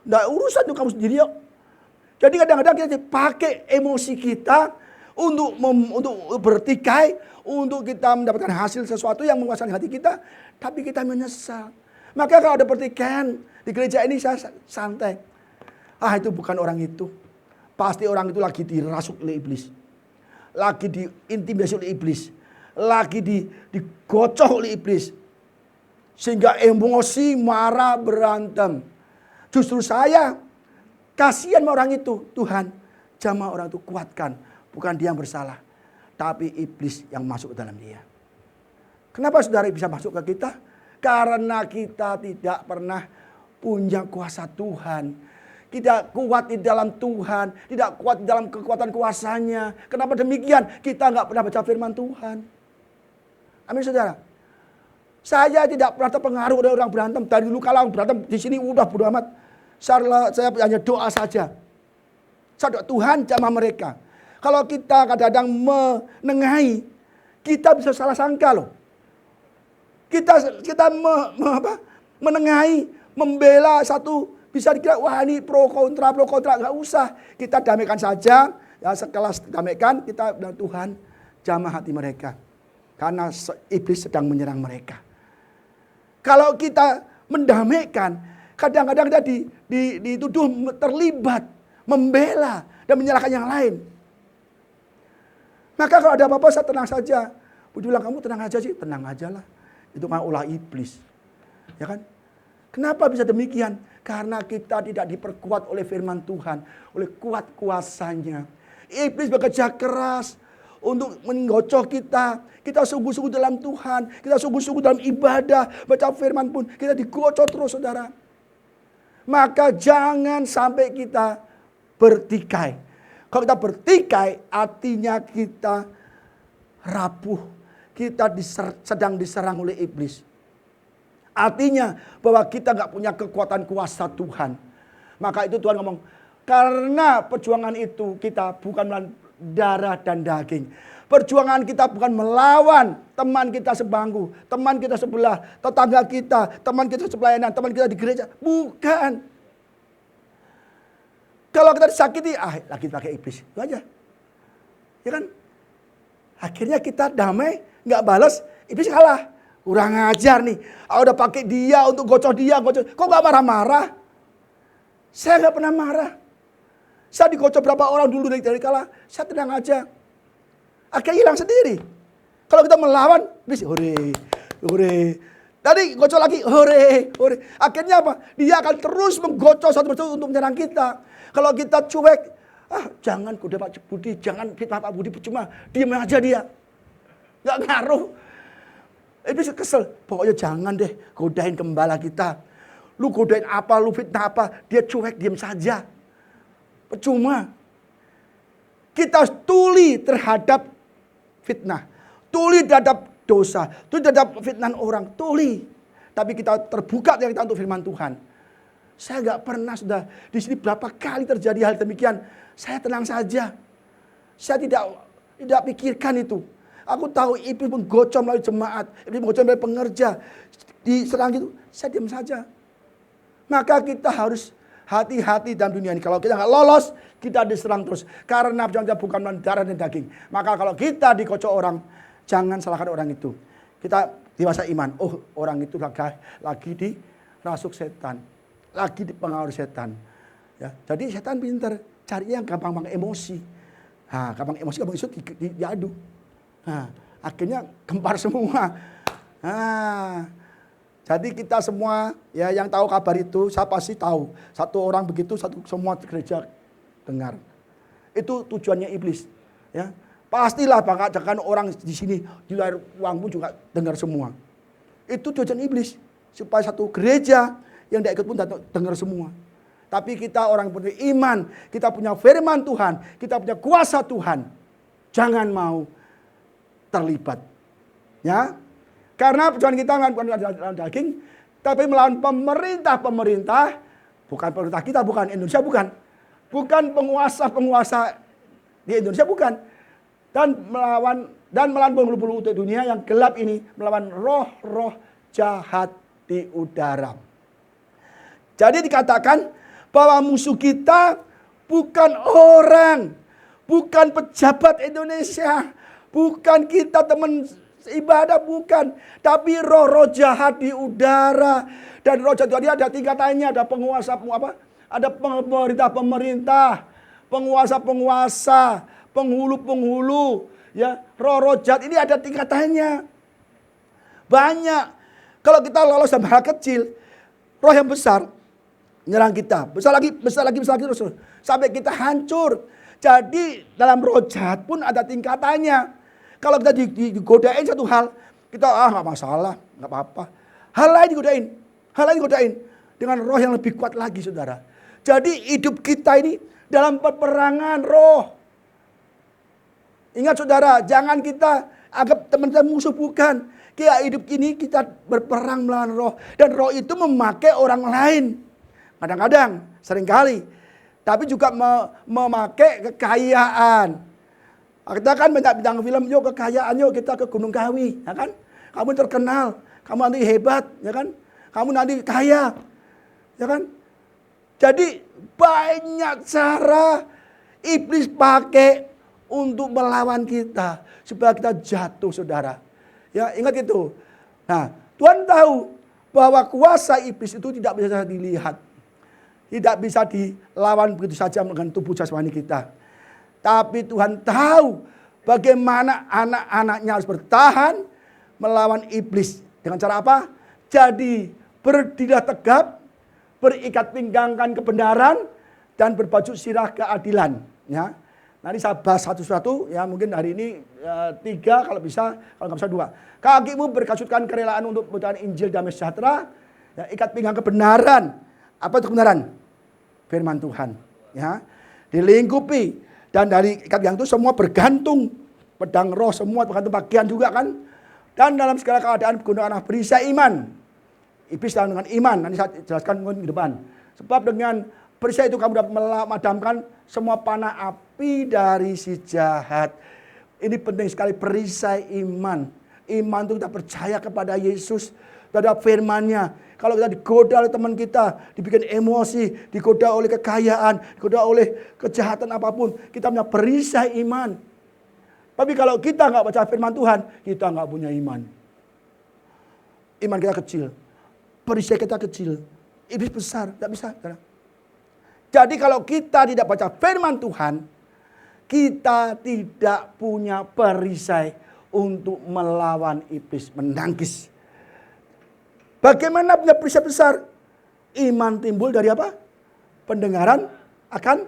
Nggak urusan tuh kamu sendiri yuk. Jadi kadang-kadang kita dipakai emosi kita untuk bertikai, untuk kita mendapatkan hasil sesuatu yang menguasai hati kita, tapi kita menyesal. Maka kalau ada pertikaian di gereja ini saya santai. Ah, itu bukan orang itu. Pasti orang itu lagi dirasuk oleh iblis. Lagi diintimidasi oleh iblis. Lagi digocok oleh iblis. Sehingga emosi, marah, berantem. Justru saya kasihan sama orang itu. Tuhan, jamah orang itu kuatkan. Bukan dia yang bersalah. Tapi iblis yang masuk ke dalam dia. Kenapa saudara bisa masuk ke kita? Karena kita tidak pernah punya kuasa Tuhan. Tidak kuat di dalam Tuhan. Tidak kuat di dalam kekuatan kuasanya. Kenapa demikian? Kita nggak pernah baca firman Tuhan. Amin saudara. Saya tidak pernah terpengaruh oleh orang berantem. Dari dulu kalau berantem di sini udah bodo amat. Saya hanya doa saja. Saya doa Tuhan jamah mereka. Kalau kita kadang-kadang menengahi, kita bisa salah sangka loh. Kita menengahi, membela satu, bisa dikira wah ini pro kontra, nggak usah. Kita damaikan saja. Ya sekelas damaikan, kita dan Tuhan jamah hati mereka. Karena iblis sedang menyerang mereka. Kalau kita mendamaikan, kadang-kadang kita dituduh terlibat, membela, dan menyalahkan yang lain. Maka kalau ada apa-apa saya tenang saja. Budi bilang, kamu tenang aja sih, tenang aja lah. Itu kan ulah iblis. Ya kan? Kenapa bisa demikian? Karena kita tidak diperkuat oleh firman Tuhan, oleh kuat kuasanya. Iblis bekerja keras untuk menggocok kita. Kita sungguh-sungguh dalam Tuhan. Kita sungguh-sungguh dalam ibadah. Baca firman pun kita digocok terus saudara. Maka jangan sampai kita bertikai. Kalau kita bertikai artinya kita rapuh. Kita sedang diserang oleh iblis. Artinya bahwa kita gak punya kekuatan kuasa Tuhan. Maka itu Tuhan ngomong. Karena perjuangan itu kita bukan melawan darah dan daging. Perjuangan kita bukan melawan teman kita sebangku, teman kita sebelah, tetangga kita, teman kita sepelayanan, teman kita di gereja. Bukan. Kalau kita disakiti, lagi pakai iblis. Itu aja. Ya kan? Akhirnya kita damai, nggak balas, iblis kalah. Kurang ajar nih. Udah pakai dia untuk gocok dia. Kok nggak marah-marah? Saya nggak pernah marah. Saya digocok berapa orang dulu dari kala. Saya tenang aja. Akhirnya hilang sendiri. Kalau kita melawan, iblis hore. Tadi gocok lagi, hore. Akhirnya apa? Dia akan terus menggocok satu persatu untuk menyerang kita. Kalau kita cuek, jangan goda Pak Budi, jangan fitnah Pak Budi, percuma. Diam aja dia. Nggak ngaruh. Iblis kesel. Pokoknya jangan deh godain gembala kita. Lu godain apa, lu fitnah apa, dia cuek, diam saja. Percuma. Kita harus tuli terhadap fitnah. Tuli terhadap dosa. Tuli terhadap fitnah orang. Tuli. Tapi kita terbuka dari kita untuk firman Tuhan. Saya nggak pernah sudah di sini berapa kali terjadi hal demikian. Saya tenang saja. Saya tidak pikirkan itu. Aku tahu iblis menggocom melalui jemaat, iblis menggocom melalui pengerja, diserang gitu, saya diam saja. Maka kita harus hati-hati dalam dunia ini. Kalau kita nggak lolos, kita diserang terus. Karena perjuangan kita bukan melawan darah dan daging. Maka kalau kita dikocok orang, jangan salahkan orang itu. Kita dewasa iman. Oh, orang itu lagi dirasuk setan, lagi dipengaruhi setan. Ya, jadi setan pintar, cari yang gampang emosi. Nah, gampang emosi, gampang isu diadu. Nah, akhirnya gempar semua. Nah, jadi kita semua ya yang tahu kabar itu, saya pasti tahu. Satu orang begitu, semua gereja dengar. Itu tujuannya iblis. Ya, pastilah bahkan orang di sini di luar ruang pun juga dengar semua. Itu tujuan iblis supaya satu gereja yang tidak ikut pun dengar semua. Tapi kita orang beriman, kita punya firman Tuhan, kita punya kuasa Tuhan. Jangan mau terlibat. Ya. Karena perjuangan kita bukan melawan daging, tapi melawan pemerintah, bukan pemerintah kita, bukan Indonesia, bukan penguasa di Indonesia, bukan, dan melawan penghulu untuk dunia yang gelap ini, melawan roh-roh jahat di udara. Jadi dikatakan bahwa musuh kita bukan orang, bukan pejabat Indonesia, bukan kita teman ibadah, bukan, tapi roh-roh jahat di udara. Dan roh jahat itu ada tingkatannya, ada penguasa ada pemerintah, penguasa, penghulu, ya. Roh-roh jahat ini ada tingkatannya. Banyak. Kalau kita lolos dalam hal kecil, roh yang besar menyerang kita, besar lagi terus sampai kita hancur. Jadi dalam roh jahat pun ada tingkatannya. Kalau kita digodain satu hal, kita nggak masalah, nggak apa-apa. Hal lain digodain dengan roh yang lebih kuat lagi, saudara. Jadi hidup kita ini dalam peperangan roh. Ingat saudara, jangan kita anggap teman-teman musuh, bukan. Kita hidup ini kita berperang melawan roh, dan roh itu memakai orang lain. Kadang-kadang, seringkali, tapi juga memakai kekayaan. Kita kan banyak bintang film, yuk kekayaan, yuk kita ke Gunung Kawi, ya kan? Kamu terkenal, kamu nanti hebat, ya kan? Kamu nanti kaya, ya kan? Jadi banyak cara iblis pakai untuk melawan kita supaya kita jatuh, saudara. Ya, ingat itu. Nah, Tuhan tahu bahwa kuasa iblis itu tidak bisa dilihat, tidak bisa dilawan begitu saja dengan tubuh jasmani kita. Tapi Tuhan tahu bagaimana anak-anaknya harus bertahan melawan iblis. Dengan cara apa? Jadi berdiri tegap, berikat pinggangkan kebenaran, dan berbaju sirah keadilan. Ya. Nanti saya bahas satu-satu, ya mungkin hari ini 3, kalau nggak bisa 2. Kakimu berkasutkan kerelaan untuk memberitakan Injil damai sejahtera. Ya, ikat pinggang kebenaran. Apa itu kebenaran? Firman Tuhan. Ya. Dilingkupi. Dan dari ikat yang itu semua bergantung. Pedang roh semua bergantung bagian juga kan. Dan dalam segala keadaan gunakanlah perisai iman. Iblis dengan iman. Nanti saya jelaskan di depan. Sebab dengan perisai itu kamu dapat memadamkan semua panah api dari si jahat. Ini penting sekali, perisai iman. Iman itu kita percaya kepada Yesus. Terhadap firman-Nya. Kalau kita digoda oleh teman kita, dibikin emosi, digoda oleh kekayaan, digoda oleh kejahatan apapun, kita punya perisai iman. Tapi kalau kita nggak baca firman Tuhan, kita nggak punya iman. Iman kita kecil, perisai kita kecil, iblis besar, nggak bisa. Jadi kalau kita tidak baca firman Tuhan, kita tidak punya perisai untuk melawan iblis, menangkis. Bagaimana punya perisai besar? Iman timbul dari apa? Pendengaran akan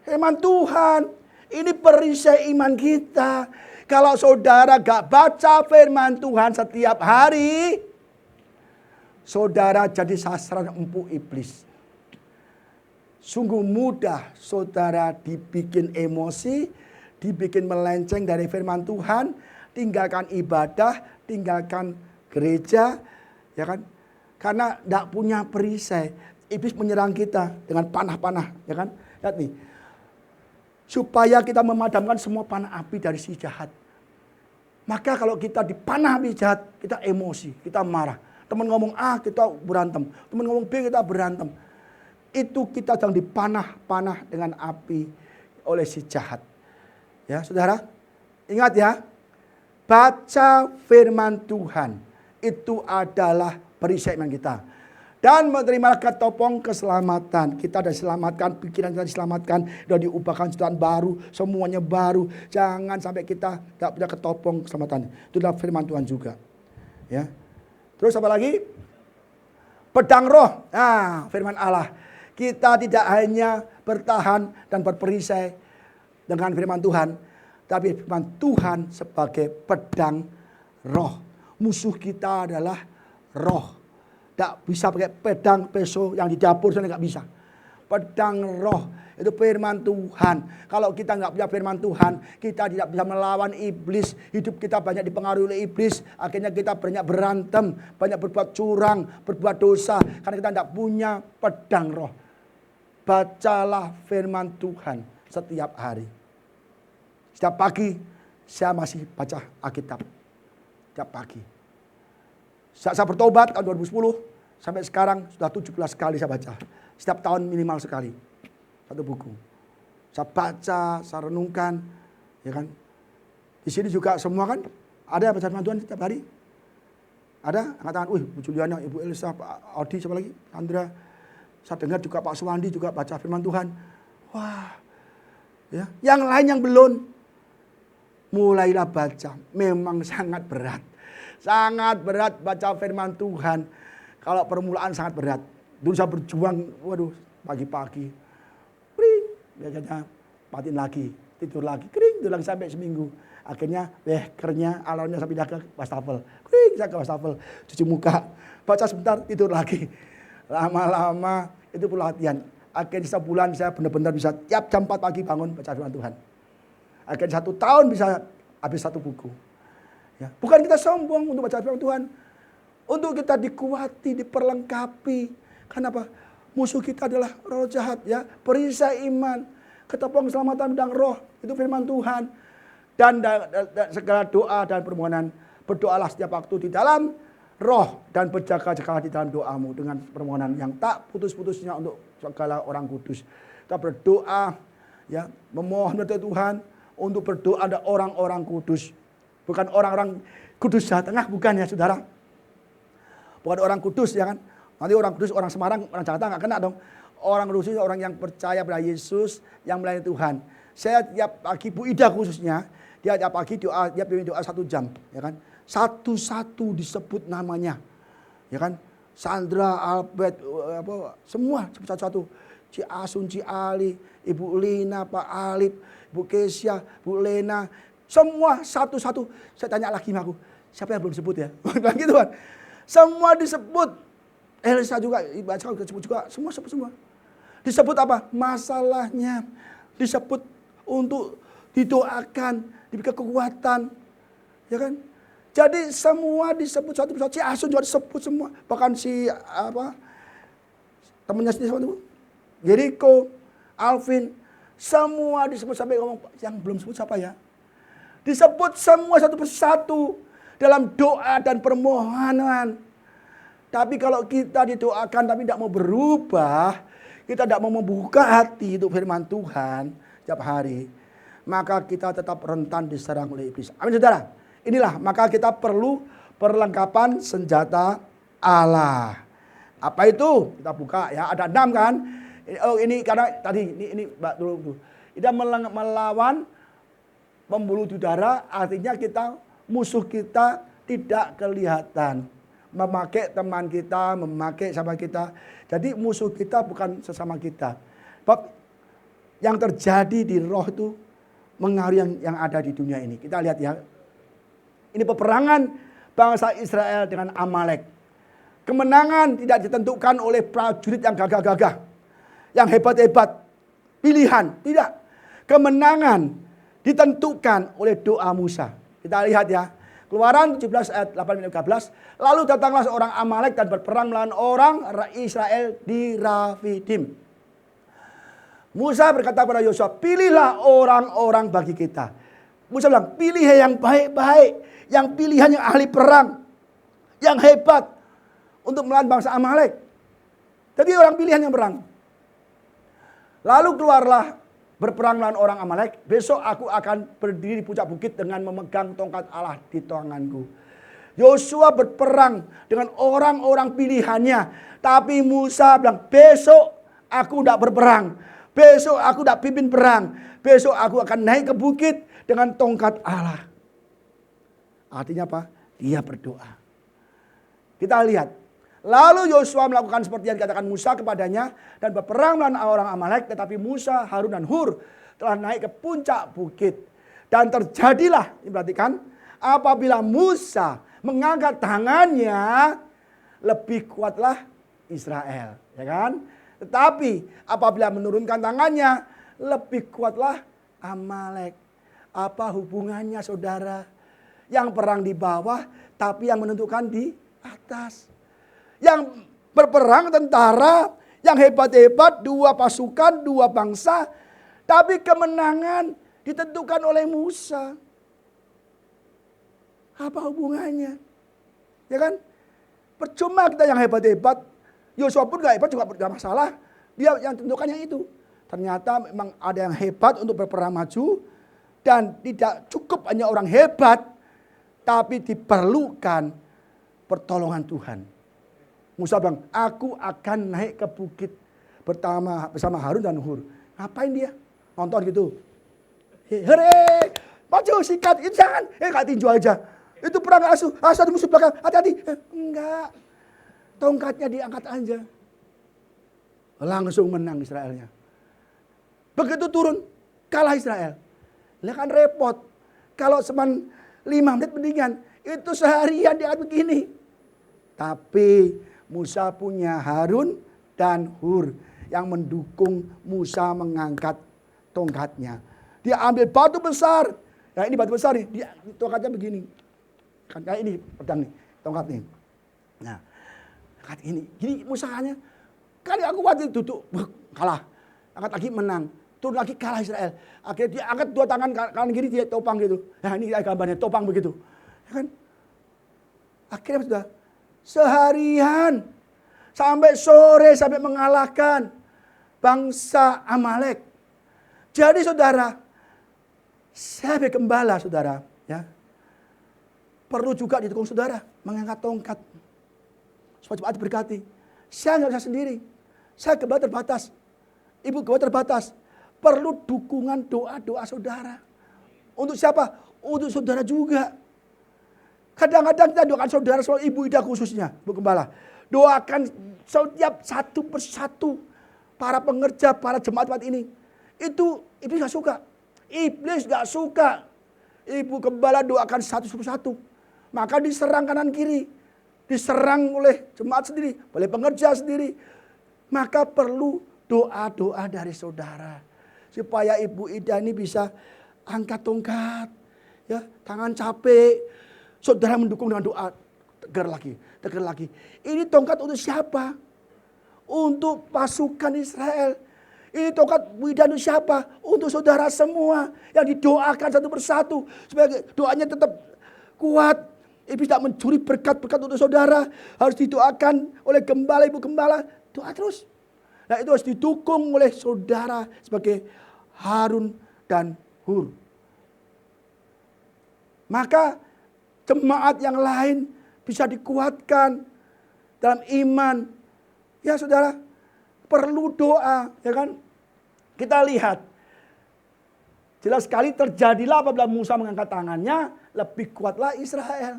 firman Tuhan. Ini perisai iman kita. Kalau saudara gak baca firman Tuhan setiap hari, saudara jadi sasaran empuk iblis. Sungguh mudah saudara dibikin emosi, dibikin melenceng dari firman Tuhan, tinggalkan ibadah, tinggalkan gereja, ya kan? Karena tidak punya perisai. Iblis menyerang kita dengan panah-panah, ya kan? Lihat nih. Supaya kita memadamkan semua panah api dari si jahat. Maka kalau kita dipanah habis jahat, kita emosi, kita marah. Teman ngomong A, kita berantem. Teman ngomong B, kita berantem. Itu kita sedang dipanah-panah dengan api oleh si jahat. Ya, saudara, ingat ya, baca firman Tuhan itu adalah perisai iman kita. Dan menerima ketopong keselamatan. Kita sudah diselamatkan, pikiran kita diselamatkan, sudah diubahkan ciptaan baru, semuanya baru. Jangan sampai kita tidak punya ketopong keselamatan. Itu adalah firman Tuhan juga. Ya. Terus apa lagi? Pedang roh. Nah, firman Allah. Kita tidak hanya bertahan dan berperisai dengan firman Tuhan, tapi firman Tuhan sebagai pedang roh. Musuh kita adalah roh. Tidak bisa pakai pedang peso yang di dapur sana, nggak bisa. Pedang roh itu firman Tuhan. Kalau kita nggak punya firman Tuhan, kita tidak bisa melawan iblis. Hidup kita banyak dipengaruhi oleh iblis. Akhirnya kita banyak berantem, banyak berbuat curang, berbuat dosa. Karena kita tidak punya pedang roh. Bacalah firman Tuhan setiap hari. Setiap pagi saya masih baca Alkitab. Setiap pagi. Saat saya bertobat tahun 2010 sampai sekarang sudah 17 kali saya baca. Setiap tahun minimal sekali. Satu buku. Saya baca, saya renungkan, ya kan. Di sini juga semua kan ada baca firman Tuhan setiap hari. Ada angkat tangan, Bu Juliana, Ibu Elisa, Pak Audi, siapa lagi? Andra. Saya dengar juga Pak Suwandi juga baca firman Tuhan. Wah. Ya, yang lain yang belum, mulailah baca. Memang sangat berat. Sangat berat baca firman Tuhan. Kalau permulaan sangat berat. Dulu saya berjuang, waduh, pagi-pagi. Kering, biasanya matiin lagi, tidur lagi, kering, tidur lagi sampai seminggu. Akhirnya, kernya, alarmnya saya pindah ke wastafel. Kering, saya ke wastafel, cuci muka, baca sebentar, tidur lagi. Lama-lama itu pelatihan. Akhirnya sebulan saya benar-benar bisa tiap jam 4 pagi bangun baca firman Tuhan. Akhirnya 1 tahun bisa habis 1 buku. Ya. Bukan kita sombong untuk baca firman Tuhan. Untuk kita dikuati, diperlengkapi. Kenapa? Musuh kita adalah roh jahat, ya. Perisai iman, ketopong keselamatan dan roh, itu firman Tuhan. Dan segala doa dan permohonan, berdoalah setiap waktu di dalam roh dan berjaga-jagalah di dalam doamu dengan permohonan yang tak putus-putusnya untuk segala orang kudus. Kita berdoa, ya, memohon kepada Tuhan untuk berdoa ada orang-orang kudus. Bukan orang-orang kudus Jawa Tengah, bukan ya saudara. Bukan orang kudus, ya kan. Nanti orang kudus, orang Semarang, orang Jakarta nggak kena dong. Orang kudus orang yang percaya pada Yesus, yang melayani Tuhan. Saya tiap pagi, Bu Ida khususnya, dia tiap pagi doa, dia pimpin doa 1 jam, ya kan. Satu-satu disebut namanya, ya kan. Sandra, Albert, semua satu-satu. Ci Asun, Ci Ali, Ibu Lina, Pak Alip, Bu Kesia, Bu Lena, semua satu-satu. Saya tanya lagi sama aku, siapa yang belum disebut ya? Gitu kan. Semua disebut. Elisa juga, baca disebut juga, semua sebut semua. Disebut apa? Masalahnya. Disebut untuk didoakan, diberikan kekuatan. Ya kan? Jadi semua disebut satu persatu. Si Asun juga disebut semua. Bahkan si temannya sendiri sama itu. Jericho, Alvin, semua disebut sampai ngomong yang belum sebut siapa ya? Disebut semua satu persatu dalam doa dan permohonan. Tapi kalau kita didoakan tapi tidak mau berubah, kita tidak mau membuka hati untuk firman Tuhan setiap hari, maka kita tetap rentan diserang oleh iblis. Amin saudara. Inilah maka kita perlu perlengkapan senjata Allah. Apa itu? Kita buka ya, ada 6 kan? Oh ini karena tadi ini Mbak dulu. Kita melawan pembuluh udara, artinya kita musuh kita tidak kelihatan. Memakai teman kita, memakai sama kita. Jadi musuh kita bukan sesama kita. Sebab yang terjadi di roh itu mengaruhi yang ada di dunia ini. Kita lihat ya. Ini peperangan bangsa Israel dengan Amalek. Kemenangan tidak ditentukan oleh prajurit yang gagah-gagah, yang hebat-hebat, pilihan. Tidak. Kemenangan ditentukan oleh doa Musa. Kita lihat ya. Keluaran 17 ayat 8-13. Lalu datanglah seorang Amalek dan berperang melawan orang Israel di Rafidim. Musa berkata kepada Yosua, pilihlah orang-orang bagi kita. Musa bilang, pilih yang baik-baik, yang pilihan yang ahli perang, yang hebat untuk melawan bangsa Amalek. Jadi orang pilihan yang berang. Lalu keluarlah berperang melawan orang Amalek. Besok aku akan berdiri di puncak bukit dengan memegang tongkat Allah di tanganku. Yosua berperang dengan orang-orang pilihannya. Tapi Musa bilang, besok aku tidak berperang. Besok aku tidak pimpin perang. Besok aku akan naik ke bukit dengan tongkat Allah. Artinya apa? Dia berdoa. Kita lihat. Lalu Yosua melakukan seperti yang dikatakan Musa kepadanya. Dan berperang melawan orang Amalek. Tetapi Musa, Harun dan Hur telah naik ke puncak bukit. Dan terjadilah, perhatikan, apabila Musa mengangkat tangannya, lebih kuatlah Israel, ya kan? Tetapi apabila menurunkan tangannya, lebih kuatlah Amalek. Apa hubungannya, saudara? Yang perang di bawah, tapi yang menentukan di atas. Yang berperang tentara, yang hebat-hebat, dua pasukan, dua bangsa, tapi kemenangan ditentukan oleh Musa. Apa hubungannya? Ya kan? Percuma kita yang hebat-hebat. Yosua pun gak hebat juga gak masalah. Dia yang tentukannya itu. Ternyata memang ada yang hebat untuk berperang maju. Dan tidak cukup hanya orang hebat. Tapi diperlukan pertolongan Tuhan. Musa bilang, aku akan naik ke bukit bersama Harun dan Hur. Ngapain dia? Nonton gitu. Hore, maju sikat, jangan. Gak tinju aja. Itu perang asuh ada musuh belakang, hati-hati. Enggak, tongkatnya diangkat aja. Langsung menang Israelnya. Begitu turun, kalah Israel. Lah kan repot. Kalau cuma 5 menit mendingan, itu seharian diangkat begini. Tapi Musa punya Harun dan Hur yang mendukung Musa mengangkat tongkatnya. Dia ambil batu besar. Nah ini batu besar nih, dia tongkatnya begini. Kan kayak ini pedang nih, tongkat nih. Nah, tongkat ini. Gini Musanya, kali aku waktu duduk, kalah. Angkat lagi menang. Turun lagi kalah Israel. Akhirnya dia angkat dua tangan kanan kiri dia topang gitu. Nah ini gambarnya topang begitu. Ya kan? Akhirnya sudah seharian sampai sore sampai mengalahkan bangsa Amalek. Jadi saudara, saya sebagai gembala saudara, ya. Perlu juga didukung saudara mengangkat tongkat. Supaya jemaat berkati. Saya nggak bisa sendiri. Saya gembala terbatas. Ibu gembala terbatas. Perlu dukungan doa-doa saudara. Untuk siapa? Untuk saudara juga. Kadang-kadang kita doakan saudara, soal Ibu Ida khususnya, Bu Gembala. Doakan setiap satu persatu para pengerja, para jemaat ini. Itu Iblis gak suka. Iblis gak suka. Ibu Gembala doakan satu persatu. Maka diserang kanan kiri. Diserang oleh jemaat sendiri. Oleh pengerja sendiri. Maka perlu doa-doa dari saudara. Supaya Ibu Ida ini bisa angkat tongkat. Ya, tangan capek. Saudara mendukung dengan doa. Tegar lagi. Tegar lagi. Ini tongkat untuk siapa? Untuk pasukan Israel. Ini tongkat Bu Ida untuk siapa? Untuk saudara semua. Yang didoakan satu persatu. Supaya doanya tetap kuat. Iblis tidak mencuri berkat-berkat untuk saudara. Harus didoakan oleh gembala, ibu gembala. Doa terus. Nah itu harus didukung oleh saudara sebagai Harun dan Hur. Maka jemaat yang lain bisa dikuatkan dalam iman. Ya saudara, perlu doa. Ya kan? Kita lihat. Jelas sekali terjadilah apabila Musa mengangkat tangannya, lebih kuatlah Israel.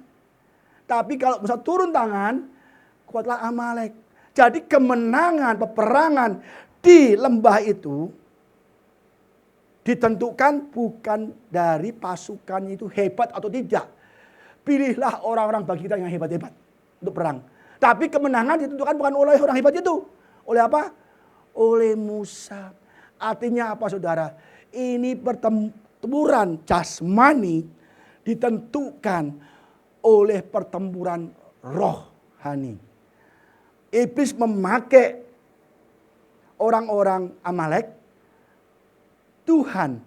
Tapi kalau Musa turun tangan, kuatlah Amalek. Jadi kemenangan peperangan di lembah itu ditentukan bukan dari pasukan itu hebat atau tidak. Pilihlah orang-orang bagi kita yang hebat-hebat untuk perang. Tapi kemenangan ditentukan bukan oleh orang hebat itu. Oleh apa? Oleh Musa. Artinya apa saudara? Ini pertempuran jasmani ditentukan oleh pertempuran rohani. Iblis memakai orang-orang Amalek. Tuhan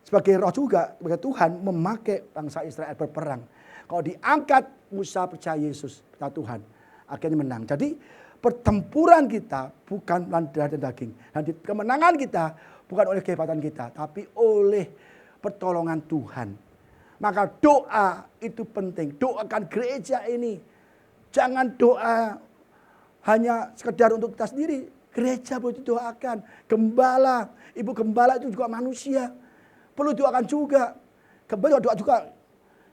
sebagai roh juga, sebagai Tuhan memakai bangsa Israel berperang. Kalau diangkat Musa percaya Yesus, percaya Tuhan, akhirnya menang. Jadi pertempuran kita bukan melawan darah dan daging. Dan kemenangan kita bukan oleh kehebatan kita, tapi oleh pertolongan Tuhan. Maka doa itu penting. Doakan gereja ini. Jangan doa hanya sekedar untuk kita sendiri. Gereja perlu didoakan. Gembala, ibu gembala itu juga manusia. Perlu doakan juga. Gembala doa juga.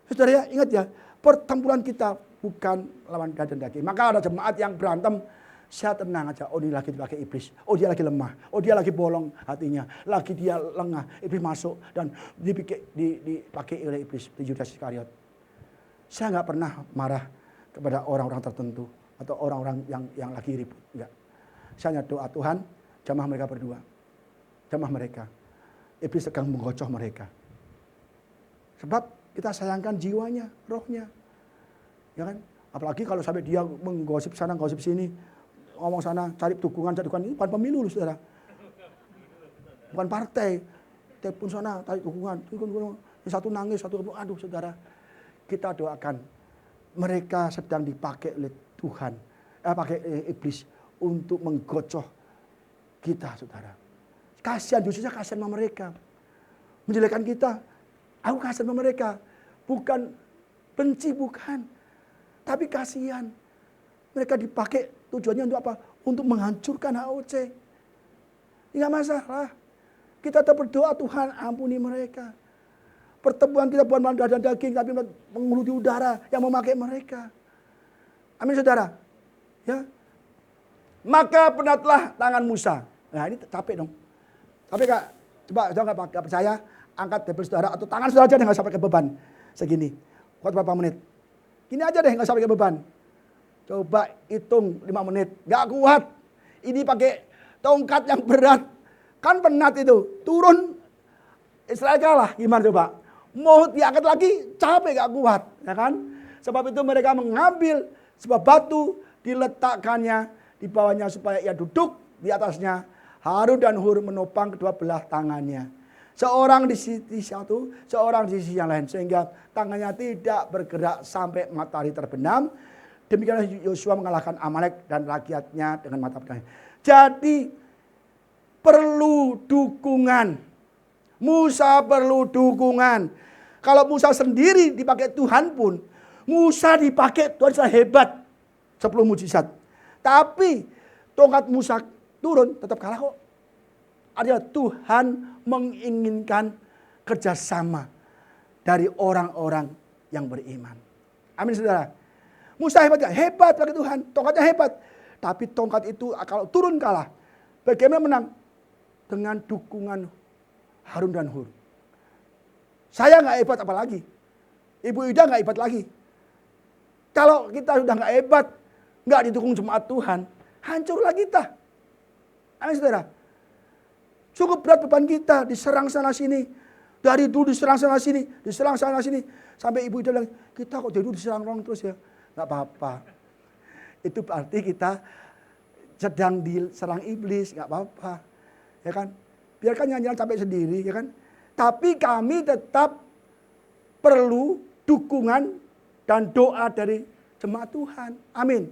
Saudara ya, ingat ya, pertempuran kita bukan lawan darah dan daging. Maka ada jemaat yang berantem, saya tenang aja. Oh, ini lagi dipakai iblis. Oh, dia lagi lemah. Oh, dia lagi bolong hatinya. Lagi dia lengah. Iblis masuk dan dipakai oleh iblis di Yudas Iskariot. Saya nggak pernah marah kepada orang-orang tertentu atau orang-orang yang lagi ribut. Enggak. Saya hanya doa Tuhan, jamah mereka berdua. Jamah mereka. Iblis sedang menggocoh mereka. Sebab kita sayangkan jiwanya, rohnya. Ya kan? Apalagi kalau sampai dia menggosip sana, gosip sini, ngomong sana, cari dukungan. Ini bukan pemilu loh, saudara. Bukan partai. Telepon sana, cari dukungan. Satu nangis, satu aduh saudara. Kita doakan. Mereka sedang dipakai oleh Tuhan. Pakai iblis untuk menggocoh kita, saudara. Kasihan, justru saya kasihan sama mereka. Menjelekkan kita. Aku kasihan sama mereka. Bukan benci, bukan. Tapi kasihan. Mereka dipakai tujuannya untuk apa? Untuk menghancurkan HOC. Tidak masalah. Kita tetap berdoa, Tuhan ampuni mereka. Pertemuan kita bukan darah dan daging, tapi mengeluti udara yang memakai mereka. Amin saudara. Ya. Maka penatlah tangan Musa. Nah ini capek dong. Tapi Kak, coba nggak percaya, angkat Bible saudara atau tangan saudara aja deh, nggak sampai ke beban. Segini. Kuat berapa menit? Gini aja deh, nggak sampai ke beban. Coba hitung 5 menit. Nggak kuat. Ini pakai tongkat yang berat. Kan penat itu. Turun. Israel kalah. Gimana coba? Mau diangkat lagi, capek gak kuat. Ya kan? Sebab itu mereka mengambil sebuah batu, diletakkannya di bawahnya supaya ia duduk di atasnya. Harun dan Hur menopang kedua belah tangannya. Seorang di sisi satu, seorang di sisi yang lain. Sehingga tangannya tidak bergerak sampai matahari terbenam. Demikianlah Yosua mengalahkan Amalek dan rakyatnya dengan mata pedangnya. Jadi perlu dukungan. Musa perlu dukungan. Kalau Musa sendiri dipakai Tuhan pun, Musa dipakai Tuhan sudah hebat. 10 mujizat. Tapi tongkat Musa turun tetap kalah kok. Artinya Tuhan menginginkan kerjasama dari orang-orang yang beriman. Amin saudara. Musa hebat gak? Hebat bagi Tuhan. Tongkatnya hebat. Tapi tongkat itu kalau turun kalah. Bagaimana menang? Dengan dukungan Harun dan Hur. Saya gak hebat apalagi. Ibu Ida gak hebat lagi. Kalau kita sudah gak hebat, gak didukung jemaat Tuhan, hancurlah kita. Amin saudara. Cukup berat beban kita, diserang sana sini. Dari dulu diserang sana sini, diserang sana sini. Sampai Ibu Ida bilang, kita kok dari dulu diserang orang terus ya. Gak apa-apa. Itu berarti kita sedang diserang iblis, gak apa-apa. Ya kan? Biarkan nyanyian sampai sendiri, ya kan? Tapi kami tetap perlu dukungan dan doa dari jemaat Tuhan. Amin.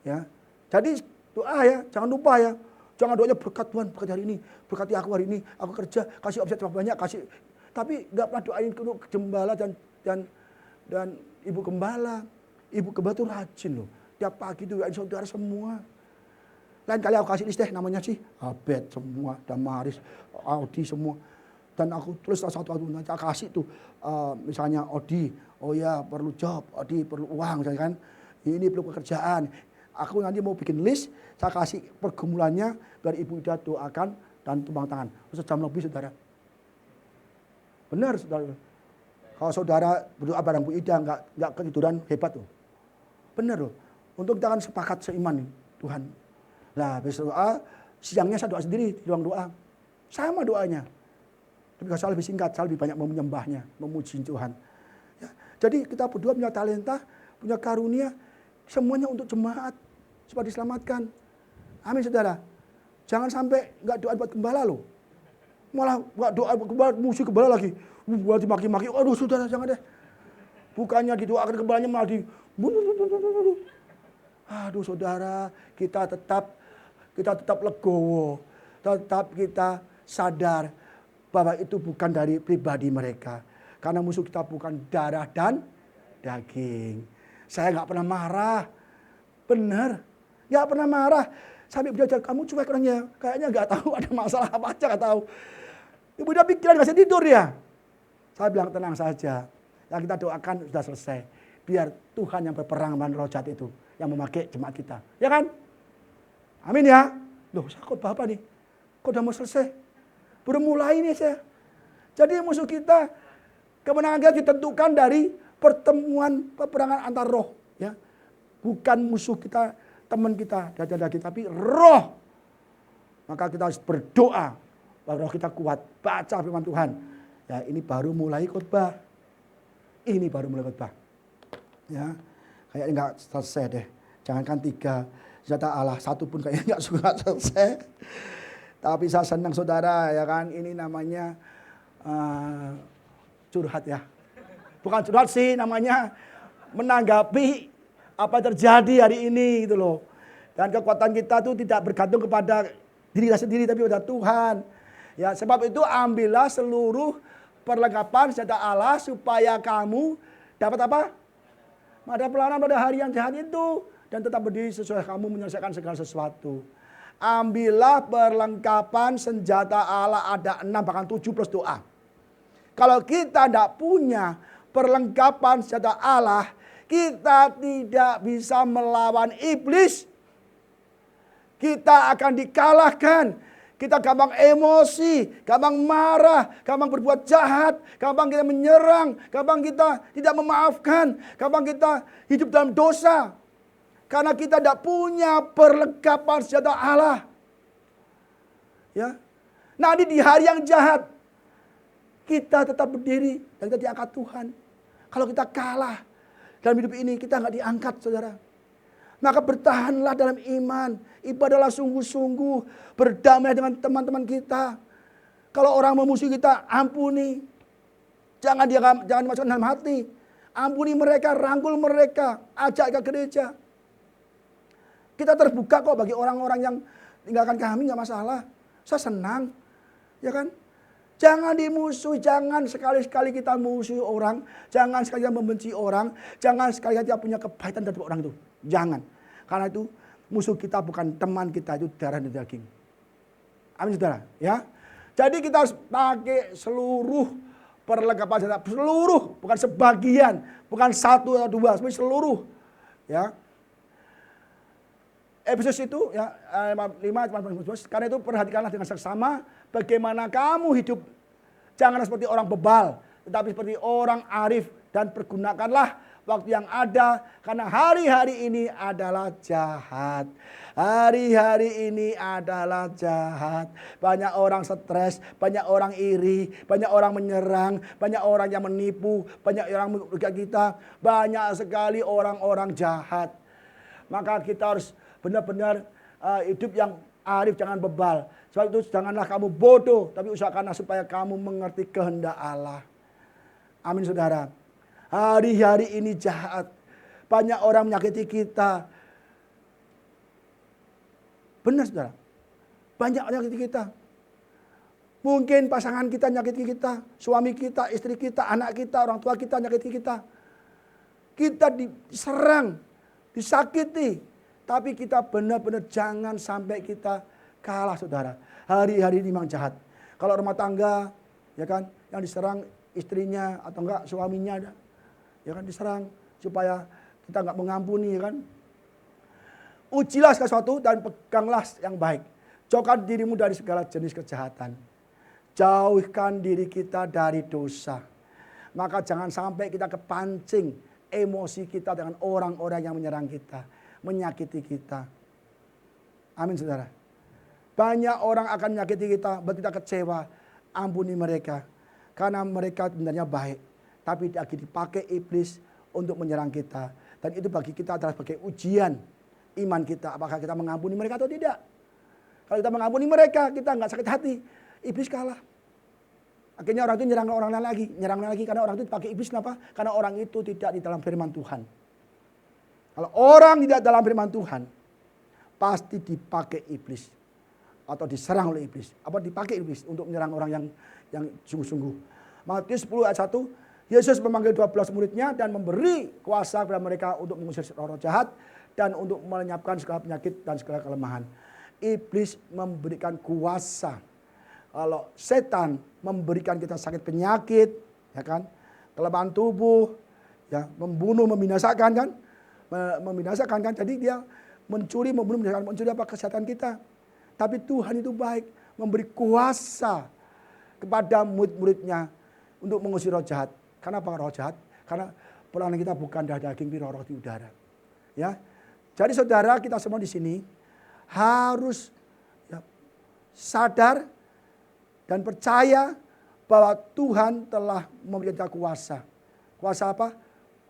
Ya. Jadi doa ya, jangan lupa ya. Jangan doanya berkat Tuhan, berkat hari ini, berkati aku hari ini, aku kerja, kasih omset banyak, kasih. Tapi nggak pernah doain untuk gembala dan ibu gembala. Ibu gembala itu rajin loh. Tiap pagi itu doain saudara semua. Lain kali aku kasih list deh namanya sih Abed semua, Damaris, Audi semua. Dan aku tulis satu-satu nanti aku kasih tuh misalnya Audi, oh ya perlu job, Audi perlu uang, kan? Ini perlu pekerjaan. Aku nanti mau bikin list, saya kasih pergumulannya biar Ibu Ida doakan dan tumpang tangan. Sejam lebih saudara. Benar saudara. Kalau saudara berdoa bareng Bu Ida nggak ketiduran hebat loh. Benar loh. Untuk kita kan sepakat seiman nih, Tuhan. Nah, besok doa, siangnya saya doa sendiri di ruang doa. Sama doanya. Tapi kalau saya lebih singkat, saya lebih banyak menyembahnya, memuji Tuhan. Ya, jadi kita berdua punya talenta, punya karunia, semuanya untuk jemaat supaya diselamatkan. Amin saudara. Jangan sampai nggak doa buat gembala loh. Malah doa kebal, musuh kebal lagi. Malah dimaki-maki. Aduh saudara jangan deh. Bukannya didoakan kebalanya malah di... Aduh saudara, kita tetap legowo. Tetap kita sadar bahwa itu bukan dari pribadi mereka. Karena musuh kita bukan darah dan daging. Saya nggak pernah marah. Benar. Nggak pernah marah. Sampai belajar, kamu cuek orangnya. Kayaknya nggak tahu ada masalah apa aja nggak tahu. Ibu udah pikiran nggak bisa tidur ya. Saya bilang tenang saja. Yang kita doakan sudah selesai. Biar Tuhan yang berperang melawan roh jahat itu. Yang memakai jemaat kita. Ya kan? Amin ya. Loh saya khotbah apa nih? Kok udah mau selesai? Baru mulai nih saya. Jadi musuh kita, kemenangan kita ditentukan dari pertemuan peperangan antar roh. Ya. Bukan musuh kita, teman kita, daging, tapi roh. Maka kita harus berdoa bahwa roh kita kuat. Baca firman Tuhan. Ya ini baru mulai khotbah. Ini baru mulai khotbah. Ya, kayaknya nggak selesai deh. Jangankan 3 senjata Allah, 1 pun kayaknya nggak suka selesai. Tapi saya senang saudara, ya kan. Ini namanya curhat ya. Bukan curhat sih, namanya menanggapi apa yang terjadi hari ini gitu loh. Dan kekuatan kita tuh tidak bergantung kepada diri kita sendiri, tapi pada Tuhan. Ya, sebab itu ambillah seluruh perlengkapan senjata Allah supaya kamu dapat apa? Ada pelayanan pada hari yang jahat itu. Dan tetap berdiri sesuai kamu menyelesaikan segala sesuatu. Ambillah perlengkapan senjata Allah, ada 6 bahkan 7 plus doa. Kalau kita tidak punya perlengkapan senjata Allah, kita tidak bisa melawan iblis. Kita akan dikalahkan. Kita gampang emosi, gampang marah, gampang berbuat jahat, gampang kita menyerang, gampang kita tidak memaafkan, gampang kita hidup dalam dosa. Karena kita tidak punya perlengkapan senjata Allah. Ya. Nanti di hari yang jahat, kita tetap berdiri dan kita diangkat Tuhan. Kalau kita kalah dalam hidup ini, kita nggak diangkat, saudara. Maka bertahanlah dalam iman. Ibadahlah sungguh-sungguh. Berdamai dengan teman-teman kita. Kalau orang memusuhi kita, ampuni. Jangan dimasukkan dalam hati. Ampuni mereka, rangkul mereka. Ajak ke gereja. Kita terbuka kok bagi orang-orang yang tinggalkan kami, nggak masalah. Saya senang. Ya kan? Jangan dimusuhi, jangan sekali-sekali kita musuhi orang. Jangan sekali kita membenci orang. Jangan sekali kita punya kepahitan terhadap orang itu. Jangan. Karena itu musuh kita bukan teman kita, itu darah dan daging. Amin saudara. Ya. Jadi kita harus pakai seluruh perlengkapan senjata. Seluruh, bukan sebagian. Bukan 1 atau 2, tapi seluruh. Ya. Efesus itu ya 5, karena itu perhatikanlah dengan seksama bagaimana kamu hidup. Jangan seperti orang bebal, tetapi seperti orang arif, dan pergunakanlah waktu yang ada, karena hari-hari ini adalah jahat. Hari-hari ini adalah jahat. Banyak orang stres, banyak orang iri, banyak orang menyerang, banyak orang yang menipu, banyak orang merugikan kita. Banyak sekali orang-orang jahat. Maka kita harus benar-benar hidup yang arif, jangan bebal. Sebab itu janganlah kamu bodoh, tapi usahakanlah supaya kamu mengerti kehendak Allah. Amin saudara. Hari-hari ini jahat. Banyak orang menyakiti kita. Benar saudara. Banyak orang menyakiti kita. Mungkin pasangan kita menyakiti kita. Suami kita, istri kita, anak kita, orang tua kita menyakiti kita. Kita diserang, disakiti. Tapi kita benar-benar jangan sampai kita kalah saudara. Hari-hari ini memang jahat. Kalau rumah tangga, ya kan, yang diserang istrinya atau enggak suaminya, ya kan, diserang supaya kita enggak mengampuni, ya kan. Ujilah segala sesuatu dan peganglah yang baik. Jauhkan dirimu dari segala jenis kejahatan. Jauhkan diri kita dari dosa. Maka jangan sampai kita kepancing emosi kita dengan orang-orang yang menyerang kita, menyakiti kita. Amin saudara. Banyak orang akan menyakiti kita, buat kita kecewa. Ampuni mereka. Karena mereka sebenarnya baik. Tapi lagi dipakai iblis untuk menyerang kita. Dan itu bagi kita adalah sebagai ujian iman kita. Apakah kita mengampuni mereka atau tidak. Kalau kita mengampuni mereka, kita nggak sakit hati. Iblis kalah. Akhirnya orang itu nyerang orang lain lagi karena orang itu dipakai iblis. Kenapa? Karena orang itu tidak di dalam firman Tuhan. Kalau orang tidak dalam firman Tuhan, pasti dipakai iblis atau diserang oleh iblis. Apa dipakai iblis untuk menyerang orang yang sungguh-sungguh. Matius 10 ayat 1, Yesus memanggil 12 muridnya dan memberi kuasa kepada mereka untuk mengusir roh jahat dan untuk melenyapkan segala penyakit dan segala kelemahan. Iblis memberikan kuasa. Kalau setan memberikan kita sakit penyakit, ya kan, kelemahan tubuh, ya, membunuh, membinasakan kan, jadi dia mencuri, membunuh, mencuri apa kesehatan kita. Tapi Tuhan itu baik, memberi kuasa kepada murid-muridnya untuk mengusir roh jahat. Kenapa roh jahat? Karena perlawanan kita bukan dari daging, roh di udara. Ya, jadi saudara kita semua di sini harus ya, sadar dan percaya bahwa Tuhan telah memberikan kita kuasa. Kuasa apa?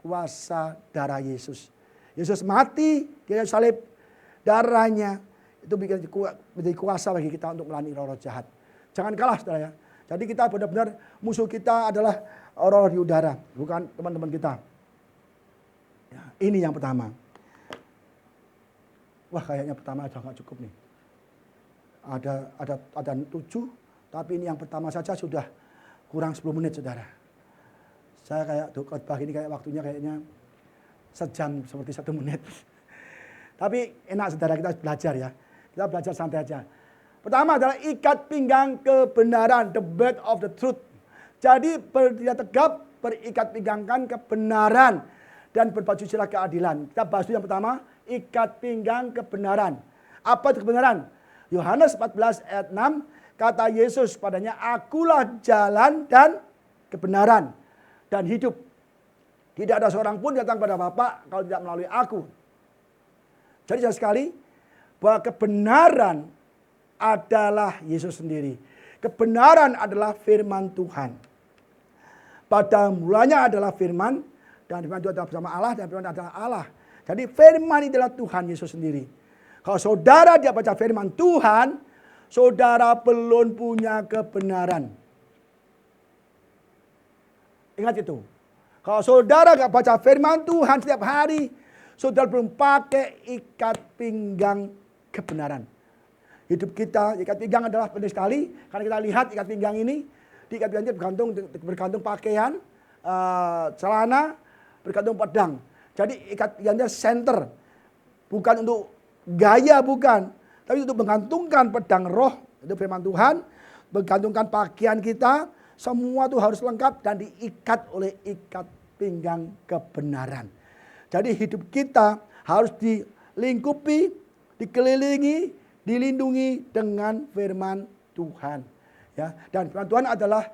Kuasa darah Yesus. Yesus mati di kayu salib, darahnya itu menjadi kuasa bagi kita untuk melayani roh-roh jahat. Jangan kalah saudara ya. Jadi kita benar-benar musuh kita adalah roh di udara, bukan teman-teman kita. Ya, ini yang pertama. Wah, kayaknya pertama aja nggak cukup nih. Ada 7, tapi ini yang pertama saja sudah kurang 10 menit saudara. Saya kayak khotbah ini kayak waktunya kayaknya sejam seperti 1 menit. Tapi enak saudara, kita belajar ya. Kita belajar santai aja. Pertama adalah ikat pinggang kebenaran, the belt of the truth. Jadi berdiri tegap, berikat pinggangkan kebenaran dan berbaju sirah keadilan. Kita bahas dulu yang pertama, ikat pinggang kebenaran. Apa itu kebenaran? Yohanes 14 ayat 6, kata Yesus padanya, akulah jalan dan kebenaran dan hidup. Tidak ada seorang pun datang pada Bapa kalau tidak melalui aku. Jadi jelas sekali bahwa kebenaran adalah Yesus sendiri. Kebenaran adalah firman Tuhan. Pada mulanya adalah firman, dan firman itu adalah bersama Allah, dan firman adalah Allah. Jadi firman adalah Tuhan Yesus sendiri. Kalau saudara dia baca firman Tuhan, saudara belum punya kebenaran. Ingat itu. Kalau saudara gak baca firman Tuhan setiap hari, saudara belum pakai ikat pinggang kebenaran. Hidup kita, ikat pinggang adalah penting sekali. Karena kita lihat ikat pinggang ini, di ikat pinggang bergantung pakaian, celana, bergantung pedang. Jadi ikat pinggangnya center. Bukan untuk gaya, bukan. Tapi untuk menggantungkan pedang roh, itu firman Tuhan. Menggantungkan pakaian kita, semua itu harus lengkap dan diikat oleh ikat pinggang kebenaran. Jadi hidup kita harus dilingkupi, dikelilingi, dilindungi dengan firman Tuhan. Ya, dan firman Tuhan adalah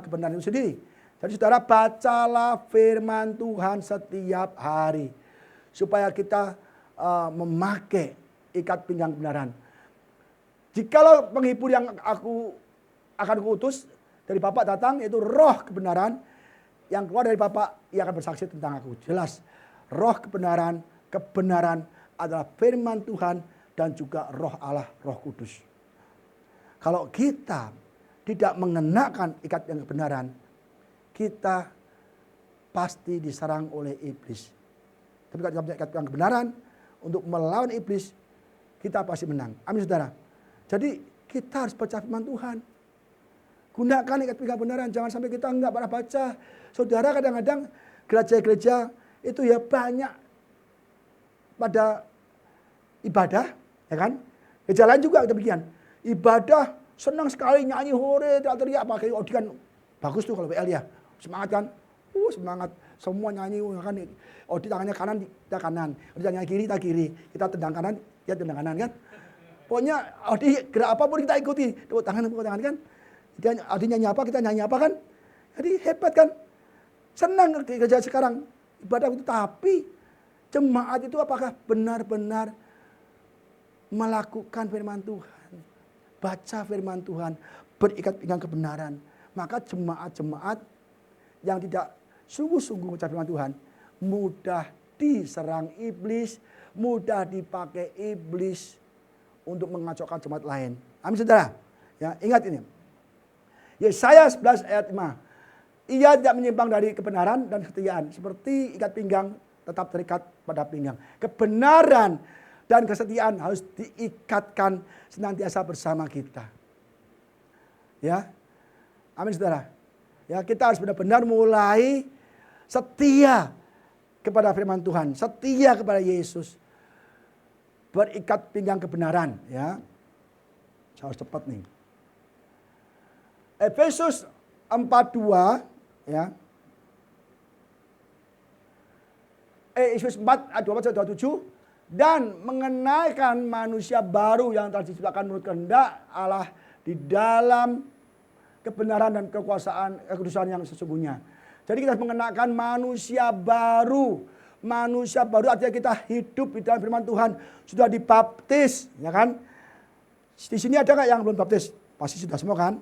kebenaran itu sendiri. Jadi saudara, bacalah firman Tuhan setiap hari. Supaya kita memakai ikat pinggang kebenaran. Jikalau penghibur yang aku akan kuutus dari Bapa datang, yaitu roh kebenaran, yang keluar dari Bapa, ia akan bersaksi tentang aku. Jelas, roh kebenaran adalah firman Tuhan dan juga roh Allah, roh kudus. Kalau kita tidak mengenakan ikat yang kebenaran, kita pasti diserang oleh iblis. Tapi kalau kita punya ikat yang kebenaran untuk melawan iblis, kita pasti menang. Amin saudara. Jadi kita harus baca firman Tuhan. Gunakan ikat pinggang kebenaran, jangan sampai kita enggak pernah baca. Saudara, kadang-kadang gereja-gereja itu ya banyak pada ibadah, ya kan? Gereja lain juga demikian. Ibadah senang sekali nyanyi hore, teriak pakai odikan. Bagus tuh kalau WL ya. Semangat kan? Semangat. Semua nyanyi kan. Odi tangannya kanan, kita kanan. Odi tangannya kiri, kita kiri. Kita tendang kanan, dia tendang kanan kan? Pokoknya odi gerak apapun kita ikuti. Tepuk tangan kan? Odi nyanyi apa, kita nyanyi apa kan? Jadi hebat kan? Senang gereja sekarang ibadah itu. Tapi jemaat itu apakah benar-benar melakukan firman Tuhan? Baca firman Tuhan, berikat pinggang kebenaran. Maka jemaat-jemaat yang tidak sungguh-sungguh baca firman Tuhan mudah diserang iblis, mudah dipakai iblis untuk mengacaukan jemaat lain. Amin saudara. Ya, ingat ini. Yesaya 11 ayat 5. Ia tidak menyimpang dari kebenaran dan kesetiaan. Seperti ikat pinggang tetap terikat pada pinggang. Kebenaran dan kesetiaan harus diikatkan senantiasa bersama kita. Ya, amin saudara. Ya, kita harus benar-benar mulai setia kepada firman Tuhan, setia kepada Yesus, berikat pinggang kebenaran. Ya, saya harus cepat nih. Efesus 4:2, ya. Efesus 4 ayat 27, dan mengenaikan manusia baru yang telah diciptakan menurut kehendak Allah di dalam kebenaran dan kekuasaan kekudusan yang sesungguhnya. Jadi kita mengenakan manusia baru. Manusia baru artinya kita hidup di dalam firman Tuhan, sudah dibaptis, ya kan? Di sini ada nggak yang belum baptis? Pasti sudah semua kan?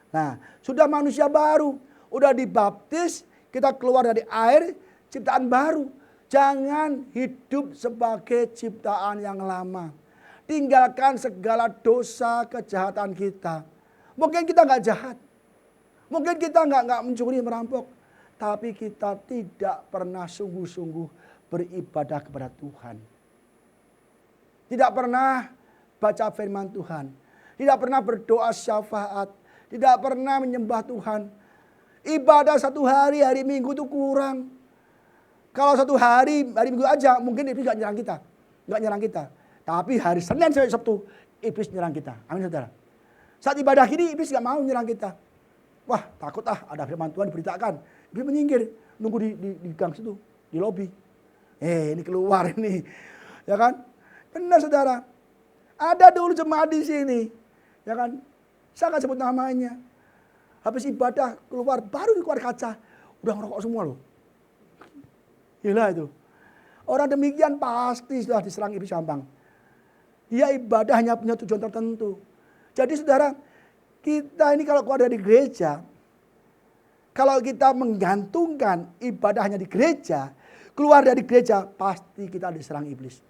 Nah, sudah manusia baru, udah dibaptis, kita keluar dari air, ciptaan baru. Jangan hidup sebagai ciptaan yang lama. Tinggalkan segala dosa kejahatan kita. Mungkin kita nggak jahat, mungkin kita nggak mencuri merampok, tapi kita tidak pernah sungguh-sungguh beribadah kepada Tuhan. Tidak pernah baca firman Tuhan, tidak pernah berdoa syafaat, tidak pernah menyembah Tuhan. Ibadah satu hari Minggu itu kurang. Kalau satu hari Minggu aja mungkin iblis gak nyerang kita. Gak nyerang kita. Tapi hari Senin sampai Sabtu iblis nyerang kita. Amin saudara. Saat ibadah gini iblis gak mau nyerang kita. Wah takut ada firman Tuhan diberitakan. Iblis menyingkir. Nunggu di gang situ. Di lobi. Ini keluar ini. Ya kan. Benar saudara. Ada dulu jemaat di sini. Ya kan. Saya akan sebut namanya. Habis ibadah keluar baru keluar kaca. Udah ngerokok semua loh. Gila itu. Orang demikian pasti sudah diserang iblis gampang. Dia ibadah hanya punya tujuan tertentu. Jadi saudara, kita ini kalau keluar dari gereja, kalau kita menggantungkan ibadah hanya di gereja, keluar dari gereja pasti kita diserang iblis.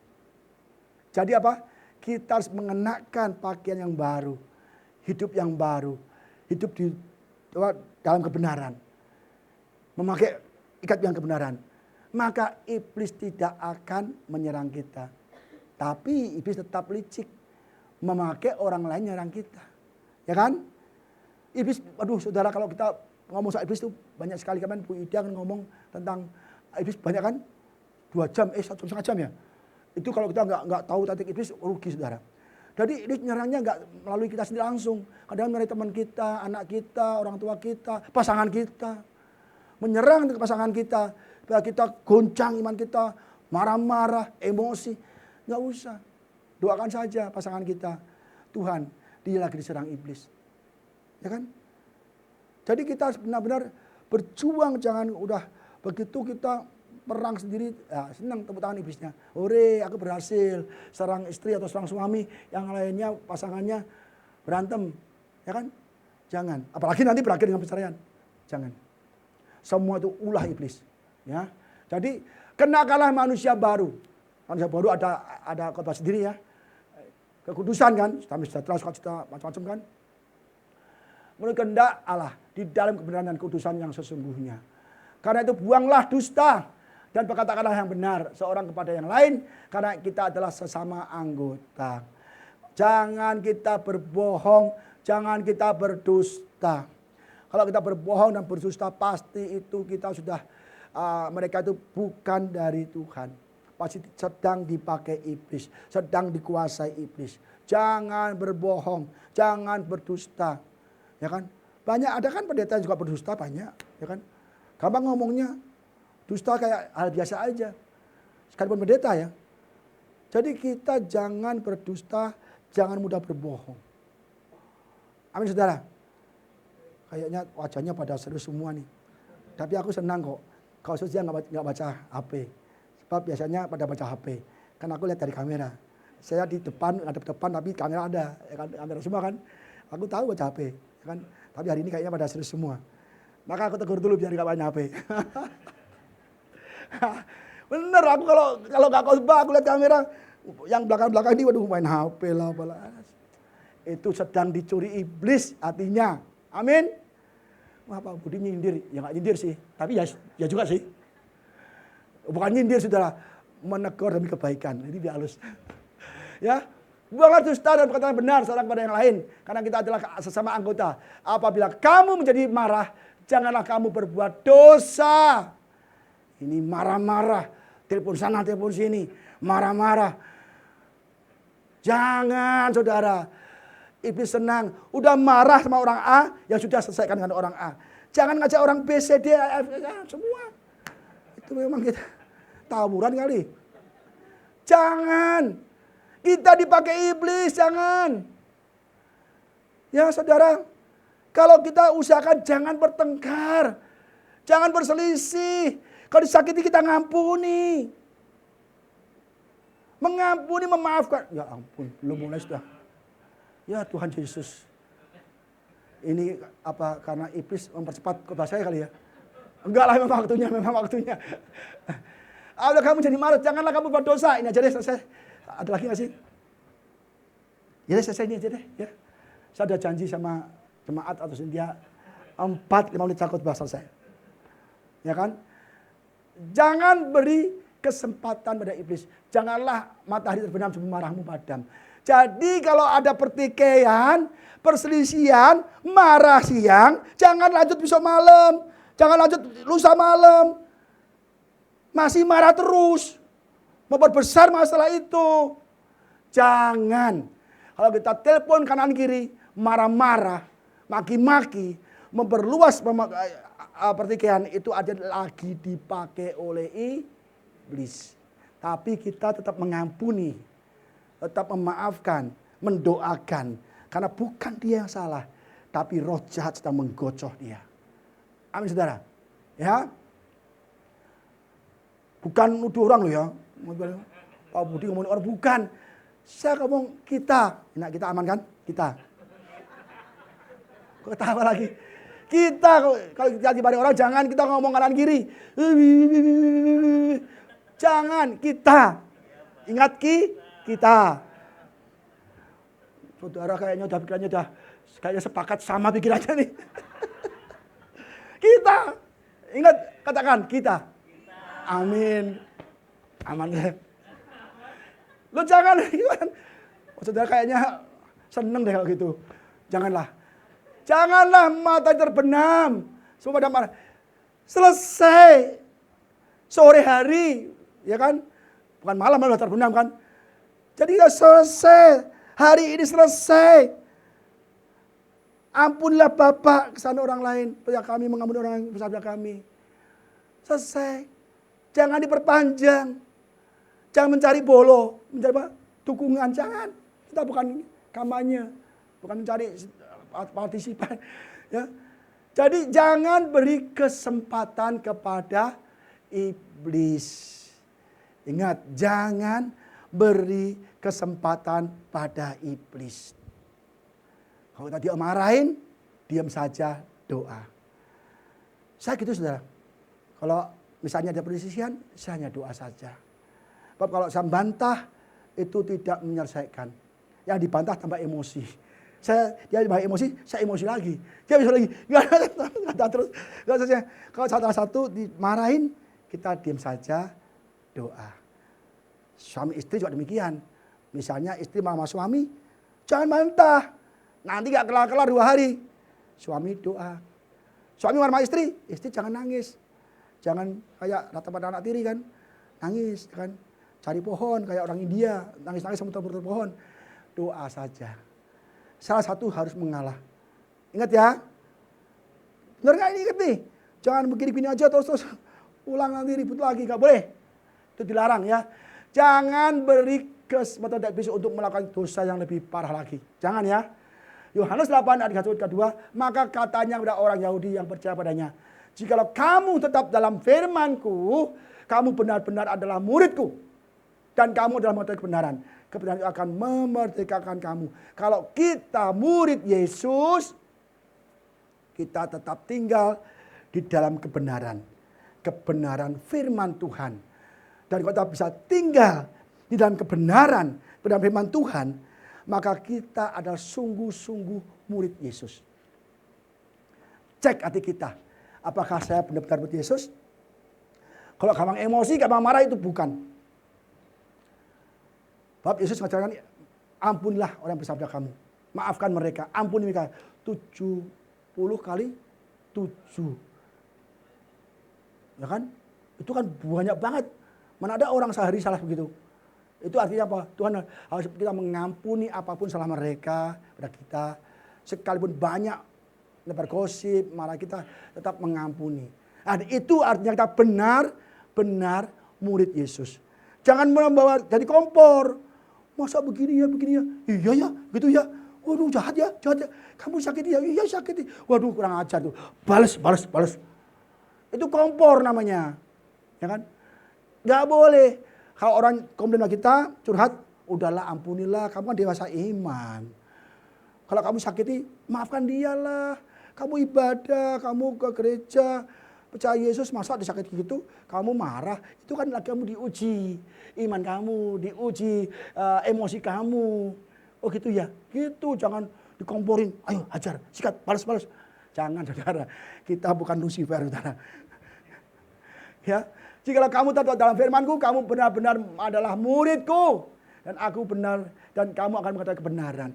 Jadi apa? Kita harus mengenakan pakaian yang baru, hidup yang baru, hidup di dalam kebenaran. Memakai ikat yang kebenaran. Maka iblis tidak akan menyerang kita. Tapi iblis tetap licik. Memakai orang lain nyerang kita. Ya kan? Iblis, aduh saudara kalau kita ngomong soal iblis itu banyak sekali. Kemarin Bu Ida kan ngomong tentang iblis banyak kan? 2 jam, 1,5 jam ya. Itu kalau kita nggak tahu taktik iblis rugi saudara. Jadi iblis nyerangnya nggak melalui kita sendiri langsung. Kadang melalui teman kita, anak kita, orang tua kita, pasangan kita. Menyerang ke pasangan kita. Kita goncang iman kita, marah-marah, emosi. Nggak usah. Doakan saja pasangan kita. Tuhan, dia lagi diserang iblis. Ya kan? Jadi kita harus benar-benar berjuang. Jangan udah begitu kita perang sendiri. Ya, senang tepuk tangan iblisnya. Ore, aku berhasil. Serang istri atau serang suami. Yang lainnya, pasangannya berantem. Ya kan? Jangan. Apalagi nanti berakhir dengan perceraian. Jangan. Semua itu ulah iblis. Ya, jadi kenakanlah manusia baru. Manusia baru ada khotbah sendiri ya. Kekudusan kan, damai sejahtera, sukacita, macam-macam kan. Menurut kehendak Allah di dalam kebenaran dan kekudusan yang sesungguhnya. Karena itu buanglah dusta dan berkatakanlah yang benar seorang kepada yang lain, karena kita adalah sesama anggota. Jangan kita berbohong, jangan kita berdusta. Kalau kita berbohong dan berdusta pasti itu kita sudah mereka itu bukan dari Tuhan. Pasti sedang dipakai iblis. Sedang dikuasai iblis. Jangan berbohong. Jangan berdusta. Ya kan? Banyak ada kan pendeta yang juga berdusta banyak. Ya kan? Gampang ngomongnya. Dusta kayak hal biasa aja. Sekalipun pendeta ya. Jadi kita jangan berdusta. Jangan mudah berbohong. Amin saudara. Kayaknya wajahnya pada serius semua nih. Tapi aku senang kok. Kalau saja nggak baca HP, sebab biasanya pada baca HP. Kan aku lihat dari kamera. Saya di depan, ngadep depan, tapi kamera ada, ya kan, kamera semua kan. Aku tahu baca HP, ya kan. Tapi hari ini kayaknya pada serius semua. Maka aku tegur dulu biar nggak main HP. Bener, aku kalau nggak khotbah, aku lihat kamera, yang belakang ini, waduh main HP lah, apalah. Itu sedang dicuri iblis hatinya. Amin. Wah, Pak Budi nyindir. Ya nggak nyindir sih, tapi ya juga sih. Bukan nyindir, saudara, menegur demi kebaikan. Ini biar halus. Ya, buanglah dusta dan perkataan benar seorang kepada yang lain, karena kita adalah sesama anggota. Apabila kamu menjadi marah, janganlah kamu berbuat dosa. Ini marah-marah, telepon sana, telepon sini, marah-marah. Jangan, saudara. Iblis senang, udah marah sama orang A, yang sudah selesaikan dengan orang A. Jangan ngajak orang B, C, D, E, F, semua. Itu memang kita tawuran kali. Jangan. Kita dipakai iblis, jangan. Ya saudara, kalau kita usahakan jangan bertengkar. Jangan berselisih. Kalau disakiti kita ngampuni. Mengampuni, memaafkan. Ya ampun, belum mulai sudah. Ya Tuhan Yesus. Ini apa, karena iblis mempercepat khotbah saya kali ya? Enggak lah, memang waktunya. Kalau kamu jadi marah, janganlah kamu buat dosa. Ini aja deh, selesai. Ada lagi nggak sih? Ya selesai ini aja deh. Ya. Saya ada janji sama jemaat atau Cynthia, 4-5 menit khotbah selesai. Ya kan? Jangan beri kesempatan pada iblis. Janganlah matahari terbenam sebelum marahmu padam. Jadi kalau ada pertikaian, perselisihan, marah siang, jangan lanjut besok malam. Jangan lanjut lusa malam. Masih marah terus. Memperbesar masalah itu. Jangan. Kalau kita telepon kanan kiri, marah-marah, maki-maki, memperluas pertikaian, itu ada lagi dipakai oleh iblis. Tapi kita tetap mengampuni, tetap memaafkan, mendoakan. Karena bukan dia yang salah, tapi roh jahat sedang menggocoh dia. Amin saudara. Ya. Bukan nuduh orang loh ya. Pak Budi ngomongin orang, bukan. Saya ngomong kita. Nah, kita aman kan? Kita. Kok ketawa lagi? Kita, kalau kita dibanding orang, jangan kita ngomong kanan kiri. Jangan, kita. Ingat kita. Saudara kayaknya kayaknya sepakat sama pikirannya nih. Kita. Ingat, katakan kita. Amin. Aman ya. Lu jangan, saudara kayaknya seneng deh kalau gitu. Janganlah mata terbenam. Semua pada marah. Selesai. Sore hari, ya kan? Bukan malam terbenam kan? Jadi ya selesai. Hari ini selesai. Ampunilah Bapak kesana orang lain. Supaya kami mengampuni orang lain bersama kami. Selesai. Jangan diperpanjang. Jangan mencari bolo. Mencari apa? Dukungan. Jangan. Kita bukan kampanye. Bukan mencari partisipan. Ya. Jadi jangan beri kesempatan kepada iblis. Ingat, jangan beri kesempatan pada iblis. Kalau tadi marahin, diam saja, doa. Saya gitu saudara. Kalau misalnya ada perselisihan, saya hanya doa saja. Sebab kalau saya bantah, itu tidak menyelesaikan. Yang dibantah tambah emosi. Dia tambah emosi, saya emosi lagi. Dia bisa lagi. Terus. Kalau salah satu dimarahin, kita diam saja, doa. Suami istri juga demikian. Misalnya istri sama suami, jangan bantah. Nanti gak kelar-kelar 2 hari. Suami doa. Suami marah sama istri jangan nangis. Jangan kayak rata-rata anak tiri kan. Nangis kan. Cari pohon kayak orang India. Nangis-nangis sama muter-muter pohon. Doa saja. Salah satu harus mengalah. Ingat ya. Benar gak ini ingat nih? Jangan begini-begini aja terus ulang nanti ribut lagi. Gak boleh. Itu dilarang ya. Jangan beri kesempatan iblis untuk melakukan dosa yang lebih parah lagi. Jangan ya. Yohanes 8 ayat 1 kedua, maka katanya kepada orang Yahudi yang percaya padanya, jikalau kamu tetap dalam firman-Ku, kamu benar-benar adalah murid-Ku, dan kamu adalah mengetahui kebenaran. Kebenaran itu akan memerdekakan kamu. Kalau kita murid Yesus, kita tetap tinggal di dalam kebenaran. Kebenaran firman Tuhan. Dan kalau kita bisa tinggal di dalam kebenaran firman Tuhan, maka kita adalah sungguh-sungguh murid Yesus. cek hati kita. Apakah saya benar-benar buat Yesus? Kalau gampang emosi, gampang marah itu bukan. Bab Yesus mengatakan, ampunilah orang bersabda kamu. Maafkan mereka, ampuni mereka. 70 kali 7. Ya kan? Itu kan banyak banget. Mana ada orang sehari salah begitu. Itu artinya apa? Tuhan harus kita mengampuni apapun salah mereka pada kita. Sekalipun banyak lebar gosip, malah kita tetap mengampuni. Nah, itu artinya kita benar murid Yesus. Jangan membawa jadi kompor. Masa begini ya. Iya ya, gitu ya. Waduh, jahat ya. Kamu sakit ya? Iya sakit. Waduh, kurang ajar tuh. Balas. Itu kompor namanya. Ya kan? Gak boleh. Kalau orang komplain sama kita, curhat, udahlah ampunilah, kamu kan dewasa iman. Kalau kamu sakiti, maafkan dialah. Kamu ibadah, kamu ke gereja, percaya Yesus, masa disakiti gitu, kamu marah. Itu kan lagi kamu diuji. Iman kamu, diuji emosi kamu. Oh gitu ya? Gitu, jangan dikomporin. Ayo hajar, sikat, balas. Jangan saudara, kita bukan Lucifer saudara. Ya, jikalau kamu taat dalam firman-Ku, kamu benar-benar adalah murid-Ku. Dan aku benar, dan kamu akan mengatakan kebenaran.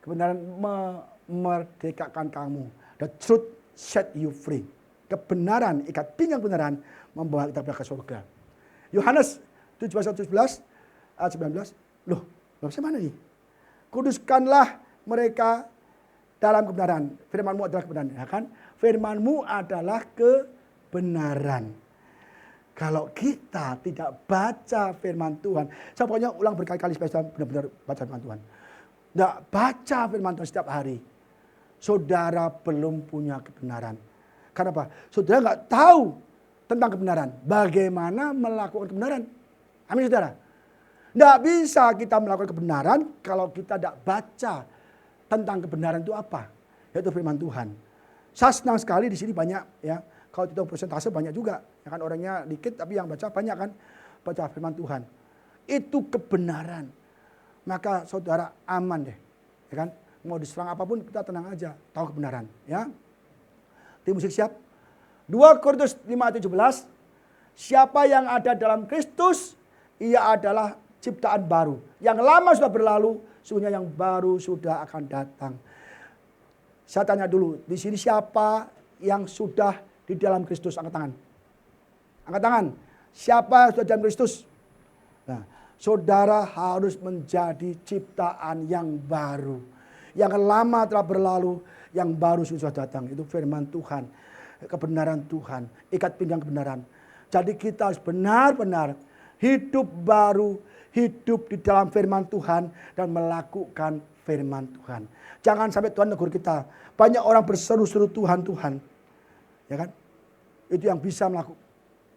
Kebenaran memerdekakan kamu. The truth set you free. Kebenaran, ikat pinggang kebenaran membawa kita ke surga. Yohanes 17 ayat 19. Loh, sampai mana nih? Kuduskanlah mereka dalam kebenaran. Firman-Mu adalah kebenaran. Ya kan? Firman-Mu adalah kebenaran. Kalau kita tidak baca firman Tuhan, saya pokoknya ulang berkali-kali supaya saya benar-benar baca firman Tuhan. Tidak baca firman Tuhan setiap hari, saudara belum punya kebenaran. Kenapa? Saudara nggak tahu tentang kebenaran. Bagaimana melakukan kebenaran? Amin saudara. Tidak bisa kita melakukan kebenaran kalau kita tidak baca tentang kebenaran itu apa. Yaitu firman Tuhan. Saya senang sekali di sini banyak ya. Kalau itu persentase banyak juga. Ya kan orangnya dikit tapi yang baca banyak kan. Baca firman Tuhan. Itu kebenaran. Maka saudara aman deh. Ya kan? Mau diserang apapun kita tenang aja. Tahu kebenaran. Ya. Tim musik siap. 2 Korintus 5:17. Siapa yang ada dalam Kristus, ia adalah ciptaan baru. Yang lama sudah berlalu, sesungguhnya yang baru sudah akan datang. Saya tanya dulu, di sini siapa yang sudah di dalam Kristus? Angkat tangan. Angkat tangan. Siapa yang sudah dalam Kristus? Nah, saudara harus menjadi ciptaan yang baru. Yang lama telah berlalu, yang baru sudah datang. Itu firman Tuhan. Kebenaran Tuhan. Ikat pinggang kebenaran. Jadi kita harus benar-benar hidup baru. Hidup di dalam firman Tuhan. Dan melakukan firman Tuhan. Jangan sampai Tuhan negur kita. Banyak orang berseru-seru Tuhan. Ya kan? Itu yang bisa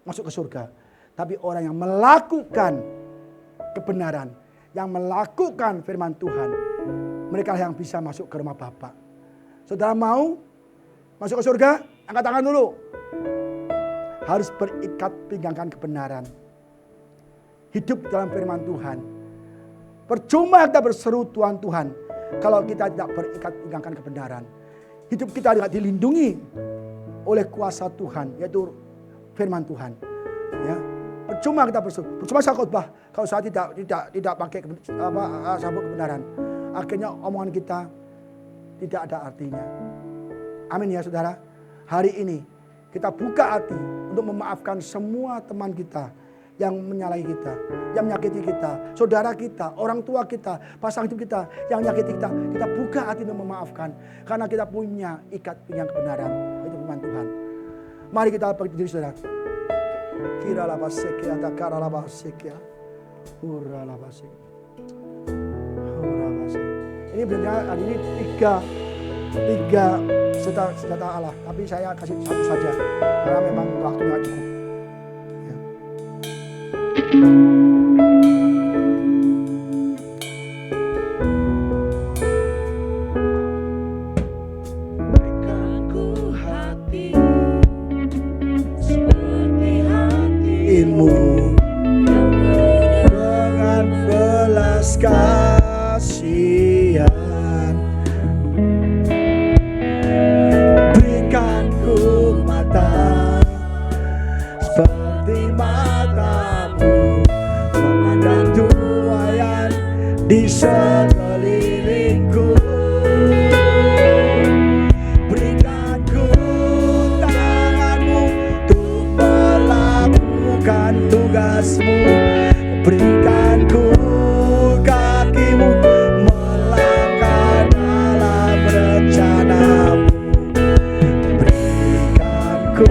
masuk ke surga. Tapi orang yang melakukan kebenaran, yang melakukan firman Tuhan, mereka yang bisa masuk ke rumah Bapa. Saudara mau masuk ke surga? Angkat tangan dulu. Harus berikat pinggangkan kebenaran. Hidup dalam firman Tuhan. Percuma kita berseru Tuhan kalau kita tidak berikat pinggangkan kebenaran. Hidup kita tidak dilindungi oleh kuasa Tuhan, yaitu firman Tuhan. Ya, percuma kita berseru, percuma saya khotbah kalau saya tidak pakai sabuk kebenaran. Akhirnya omongan kita tidak ada artinya. Amin ya saudara. Hari ini kita buka hati untuk memaafkan semua teman kita yang menyalahi kita, yang menyakiti kita, saudara kita, orang tua kita, pasangan hidup kita yang menyakiti kita. Kita buka hati untuk memaafkan karena kita punya ikat pinggang kebenaran, itu firman Tuhan. Mari kita berdiri saudara. Kira labasekia, takara labasekia, hura labasekia, hura labasekia. Ini benar hari ini tiga senjata Allah, tapi saya kasih satu saja karena memang waktunya cukup. Ya. Berikanku hati seperti hatimu dengan belas kasihan. Berikanku mata, seperti matamu memandang tuayan di sekelilingku. Berikan ku tanganmu untuk melakukan tugasmu. Berikan ku kakimu melangkah dalam rencanamu. Berikan ku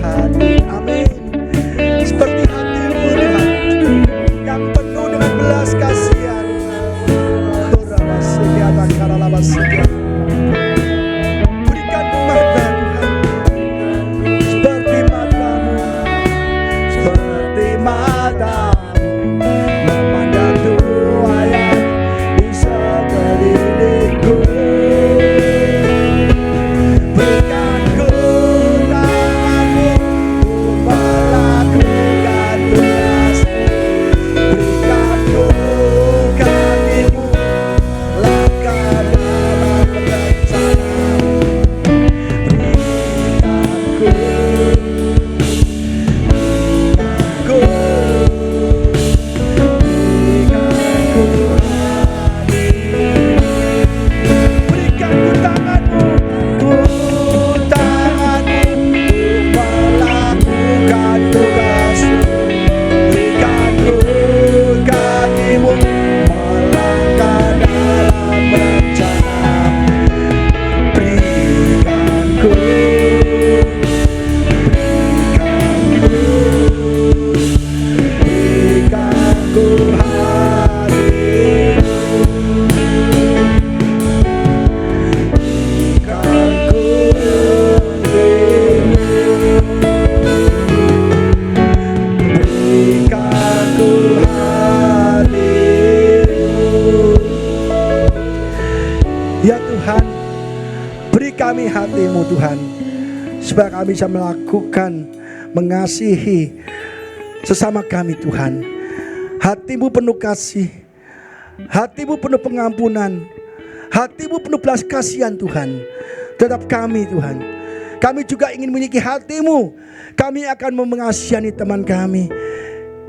hati, amin. Seperti hatimu Tuhan, yang penuh dengan belas kasihan. Berikan mata Tuhan, seperti matamu, seperti matamu memandang tuayan di sekelilingku. Berikan ku tanganmu untuk melakukan tugasmu. Berikan ku kakimu langkah dalam rencanamu. Berikan ku tanganmu untuk melakukan tugasmu. Berikan ku kakimu melangkah dalam rencanamu. Berikan ku ya Tuhan, beri kami hati-Mu Tuhan, supaya kami bisa melakukan, mengasihi sesama kami Tuhan. Hati-Mu penuh kasih, hati-Mu penuh pengampunan, hati-Mu penuh belas kasihan Tuhan terhadap kami Tuhan. Kami juga ingin memiliki hati-Mu. Kami akan mengasihani teman kami.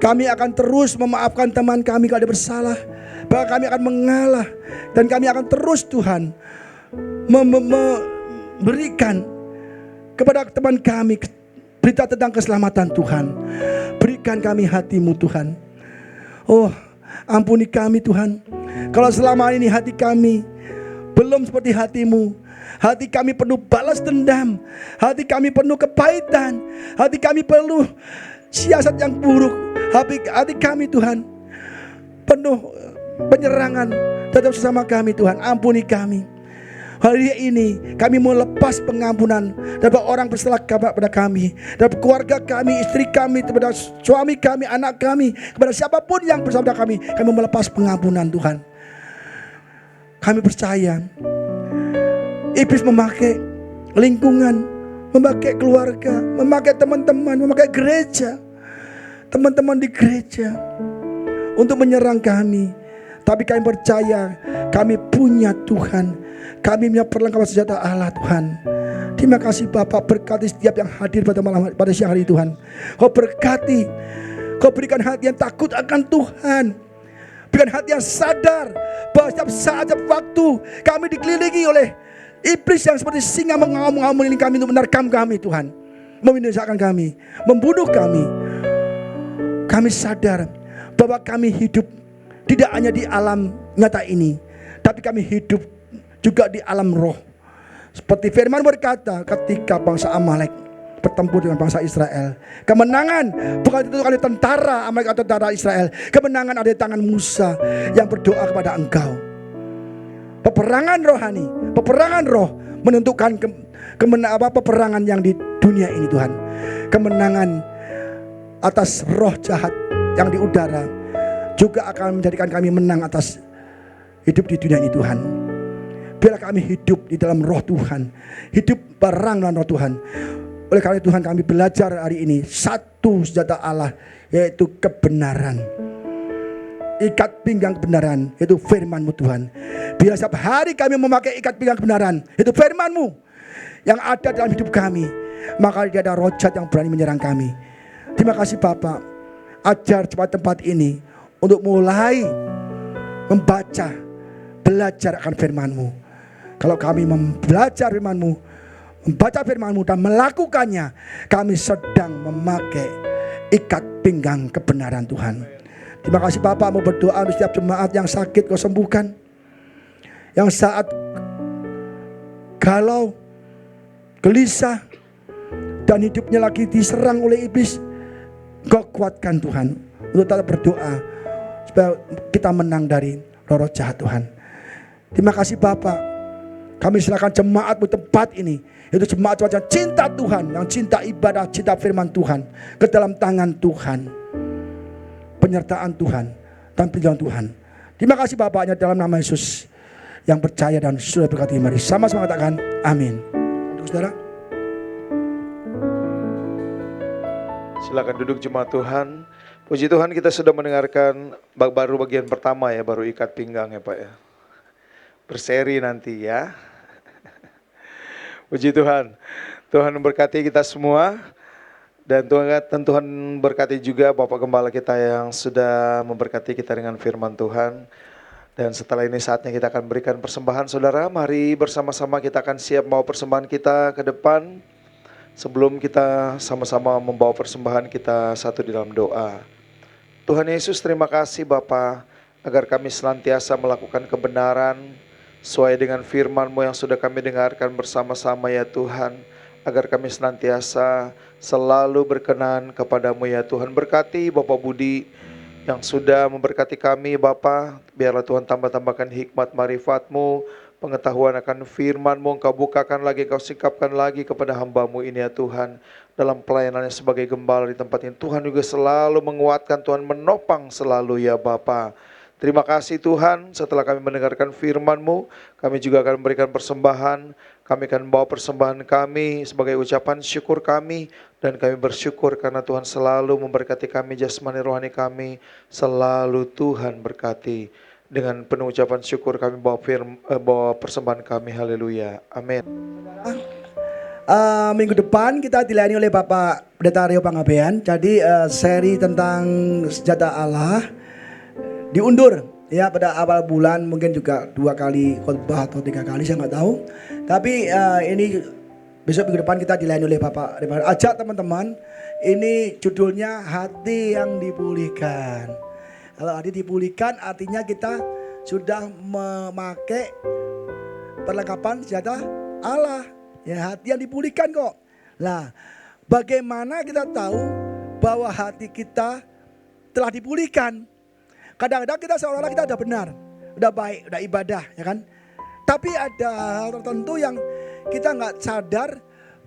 Kami akan terus memaafkan teman kami kalau ada bersalah. Bahkan kami akan mengalah. Dan kami akan terus Tuhan memberikan kepada teman kami berita tentang keselamatan Tuhan. Berikan kami hati-Mu Tuhan. Oh, ampuni kami Tuhan, kalau selama ini hati kami belum seperti hati-Mu. Hati kami penuh balas dendam, hati kami penuh kepahitan, hati kami penuh siasat yang buruk. Hati kami Tuhan penuh penyerangan terhadap sesama kami Tuhan. Ampuni kami. Hari ini kami mau lepas pengampunan dari orang bersalah kepada kami, dari keluarga kami, istri kami, kepada suami kami, anak kami, kepada siapapun yang bersama kami mau melepas pengampunan Tuhan. Kami percaya iblis memakai lingkungan, memakai keluarga, memakai teman-teman, memakai gereja, teman-teman di gereja untuk menyerang kami. Tapi kami percaya kami punya Tuhan. Kami punya perlengkapan senjata Allah Tuhan. Terima kasih Bapak, berkati setiap yang hadir pada siang hari Tuhan. Kau berkati, Kau berikan hati yang takut akan Tuhan. Berikan hati yang sadar bahwa setiap saat, setiap waktu kami dikelilingi oleh iblis yang seperti singa mengamuk-amuk kami untuk menerkam kami Tuhan. Membinasakan kami, membunuh kami. Kami sadar bahwa kami hidup tidak hanya di alam nyata ini, tapi kami hidup juga di alam roh. Seperti firman berkata, ketika bangsa Amalek bertempur dengan bangsa Israel, kemenangan bukan ditentukan oleh tentara Amalek atau tentara Israel. Kemenangan ada di tangan Musa yang berdoa kepada Engkau. Peperangan rohani, peperangan roh menentukan peperangan yang di dunia ini Tuhan. Kemenangan atas roh jahat yang di udara juga akan menjadikan kami menang atas hidup di dunia ini Tuhan. Biarlah kami hidup di dalam roh Tuhan, hidup barang dalam roh Tuhan. Oleh karena Tuhan kami belajar hari ini satu senjata Allah, yaitu kebenaran. Ikat pinggang kebenaran, yaitu firman-Mu Tuhan. Biar setiap hari kami memakai ikat pinggang kebenaran, yaitu firman-Mu yang ada dalam hidup kami. Maka tidak ada roh jahat yang berani menyerang kami. Terima kasih Bapak. Ajar cepat tempat ini untuk mulai membaca, belajar akan firman-Mu. Kalau kami belajar firman-Mu, membaca firman-Mu dan melakukannya, kami sedang memakai ikat pinggang kebenaran Tuhan. Terima kasih Bapak, mau berdoa untuk setiap jemaat yang sakit Kau sembuhkan. Yang saat galau, gelisah, dan hidupnya lagi diserang oleh iblis, Kau kuatkan Tuhan untuk tetap berdoa supaya kita menang dari roh jahat Tuhan. Terima kasih Bapak. Kami serahkan jemaat-Mu tempat ini, itu jemaat yang cinta Tuhan, yang cinta ibadah, cinta firman Tuhan, ke dalam tangan Tuhan, penyertaan Tuhan dan pilihan Tuhan. Terima kasih Bapaknya dalam nama Yesus yang percaya dan sudah berkati. Mari sama-sama katakan amin. Untuk saudara, silakan duduk jemaat Tuhan. Puji Tuhan, kita sudah mendengarkan baru bagian pertama ya, baru ikat pinggang ya Pak ya. Berseri nanti ya. Puji Tuhan. Tuhan memberkati kita semua. Dan Tuhan berkati juga Bapak Gembala kita yang sudah memberkati kita dengan firman Tuhan. Dan setelah ini saatnya kita akan berikan persembahan. Saudara, mari bersama-sama kita akan siap membawa persembahan kita ke depan. Sebelum kita sama-sama membawa persembahan, kita satu di dalam doa. Tuhan Yesus, terima kasih Bapa, agar kami senantiasa melakukan kebenaran sesuai dengan firman-Mu yang sudah kami dengarkan bersama-sama ya Tuhan. Agar kami senantiasa selalu berkenan kepadamu ya Tuhan. Berkati Bapak Budi yang sudah memberkati kami Bapa. Biarlah Tuhan tambah-tambahkan hikmat marifat-Mu, pengetahuan akan firman-Mu. Engkau bukakan lagi, Engkau singkapkan lagi kepada hamba-Mu ini ya Tuhan. Dalam pelayanannya sebagai gembala di tempat ini, Tuhan juga selalu menguatkan, Tuhan menopang selalu ya Bapa. Terima kasih Tuhan, setelah kami mendengarkan firman-Mu, kami juga akan memberikan persembahan. Kami akan membawa persembahan kami sebagai ucapan syukur kami. Dan kami bersyukur karena Tuhan selalu memberkati kami, jasmani rohani kami. Selalu Tuhan berkati. Dengan penuh ucapan syukur kami bawa persembahan kami. Haleluya. Amin. Minggu depan kita dilayani oleh Bapak Pendeta Rio Pangabean. Jadi seri tentang senjata Allah diundur ya pada awal bulan, mungkin juga 2 kali khotbah atau 3 kali, saya nggak tahu. Tapi ini besok minggu depan kita dilayani oleh Bapak. Ajak teman-teman, ini judulnya hati yang dipulihkan. Kalau hati dipulihkan artinya kita sudah memakai perlengkapan senjata Allah. Ya, hati yang dipulihkan kok. Nah, bagaimana kita tahu bahwa hati kita telah dipulihkan? Kadang-kadang kita seolah-olah kita udah benar, udah baik, udah ibadah, ya kan? Tapi ada hal tertentu yang kita nggak sadar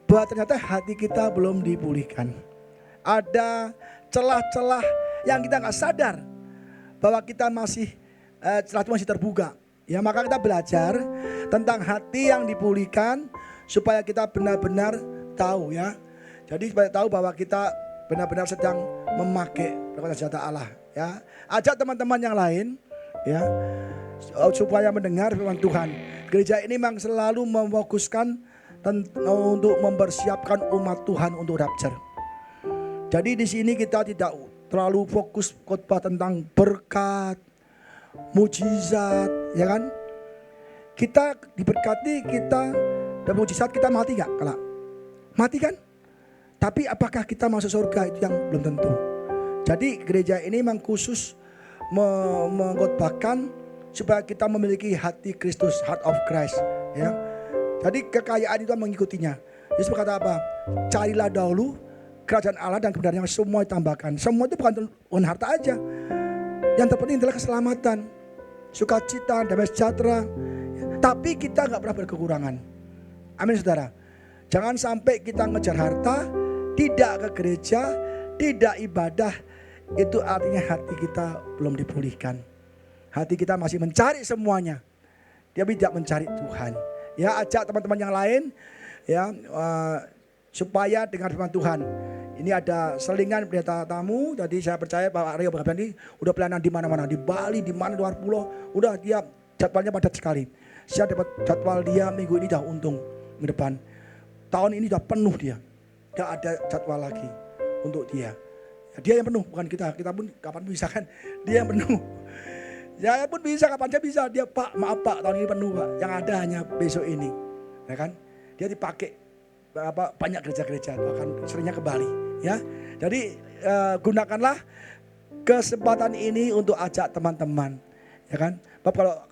bahwa ternyata hati kita belum dipulihkan. Ada celah-celah yang kita nggak sadar bahwa kita masih celah itu masih terbuka. Ya, maka kita belajar tentang hati yang dipulihkan supaya kita benar-benar tahu ya. Jadi supaya tahu bahwa kita benar-benar sedang memakai senjata Allah. Ya, ajak teman-teman yang lain ya supaya mendengar firman Tuhan. Gereja ini memang selalu memfokuskan untuk mempersiapkan umat Tuhan untuk rapture. Jadi di sini kita tidak terlalu fokus khotbah tentang berkat, mujizat, ya kan? Kita diberkati, kita dan mujizat kita mati gak? Kalau mati kan? Tapi apakah kita masuk surga itu yang belum tentu. Jadi gereja ini memang khusus mengkhotbahkan supaya kita memiliki hati Kristus, heart of Christ, ya. Jadi kekayaan itu mengikutinya. Yesus berkata apa? Carilah dahulu kerajaan Allah dan kebenarannya, semua ditambahkan. Semua itu bukan harta aja. Yang terpenting adalah keselamatan, sukacita, damai sejahtera. Tapi kita nggak pernah berkekurangan. Amin saudara. Jangan sampai kita ngejar harta, tidak ke gereja, tidak ibadah. Itu artinya hati kita belum dipulihkan. Hati kita masih mencari semuanya, dia tidak mencari Tuhan. Ya, ajak teman-teman yang lain ya supaya dengar firman Tuhan. Ini ada selingan pendeta tamu, jadi saya percaya Pak Aryo Bagabandi udah pelayanan di mana-mana, di Bali, di mana luar pulau, udah dia jadwalnya padat sekali. Saya dapat jadwal dia minggu ini dah untung ke depan. Tahun ini dah penuh dia, gak ada jadwal lagi untuk dia. Ya, dia yang penuh, bukan kita. Kita pun kapan bisa kan, dia yang penuh. Saya pun bisa, kapan saya bisa. Dia, Pak, maaf Pak, tahun ini penuh Pak. Yang ada hanya besok ini, ya kan? Dia dipakai banyak gereja-gereja, bahkan seringnya ke Bali. Ya, jadi gunakanlah kesempatan ini untuk ajak teman-teman, ya kan? Bapak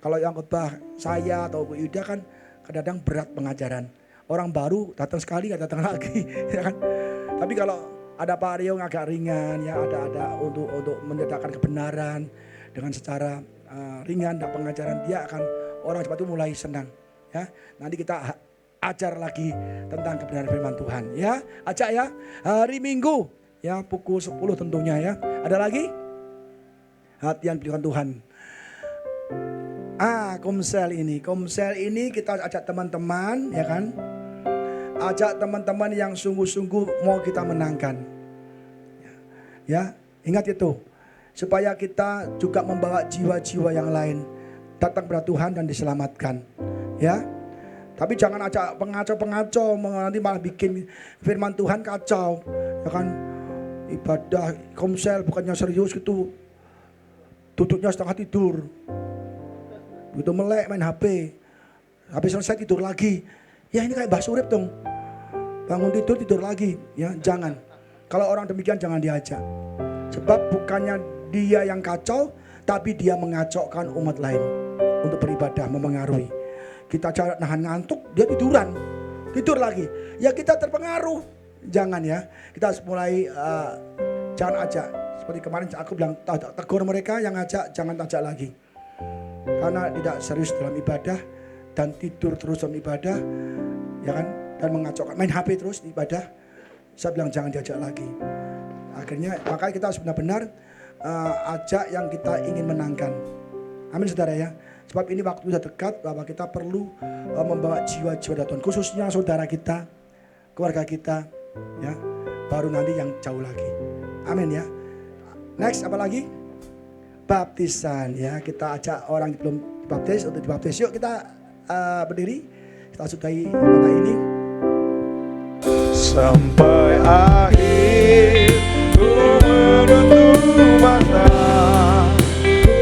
kalau yang khotbah saya atau Bu Yuda kan kadang-kadang berat pengajaran. Orang baru datang sekali nggak datang lagi, ya kan? Tapi kalau ada Pak Aryo yang agak ringan, ya ada untuk menyatakan kebenaran dengan secara ringan dan pengajaran, dia akan orang cepat itu mulai senang. Ya, nanti kita ajar lagi tentang kebenaran firman Tuhan, ya. Ajak ya, hari Minggu ya pukul 10 tentunya ya. Ada lagi? Hatian pilihan Tuhan. Komsel ini kita ajak teman-teman, ya kan? Ajak teman-teman yang sungguh-sungguh mau kita menangkan. Ya, ingat itu. Supaya kita juga membawa jiwa-jiwa yang lain datang kepada Tuhan dan diselamatkan. Ya. Tapi jangan ajak pengacau-pengacau, nanti malah bikin firman Tuhan kacau. Ya kan, ibadah komsel bukannya serius gitu, duduknya setengah tidur, gitu melek main HP, habis selesai tidur lagi. Ya ini kayak Mbah Surip dong, bangun tidur lagi. Ya jangan, kalau orang demikian jangan diajak. Sebab bukannya dia yang kacau, tapi dia mengacaukan umat lain untuk beribadah, memengaruhi. Kita cara nahan ngantuk, dia tidur lagi. Ya kita terpengaruh. Jangan ya. Kita harus mulai jangan ajak. Seperti kemarin aku bilang tegur mereka yang ajak, jangan ajak lagi. Karena tidak serius dalam ibadah dan tidur terus dalam ibadah, ya kan? Dan mengacaukan, main HP terus di ibadah. Saya bilang jangan diajak lagi. Akhirnya makanya kita harus benar-benar ajak yang kita ingin menangkan. Amin saudara ya. Sebab ini waktu sudah dekat bahwa kita perlu membawa jiwa-jiwa dari Tuhan. Khususnya saudara kita, keluarga kita. Ya, baru nanti yang jauh lagi. Amin ya. Next apa lagi? Baptisan ya. Kita ajak orang yang belum dibaptis untuk dibaptis. Yuk kita berdiri. Kita sudahi ibadah ini. Sampai akhir ku menutup mata,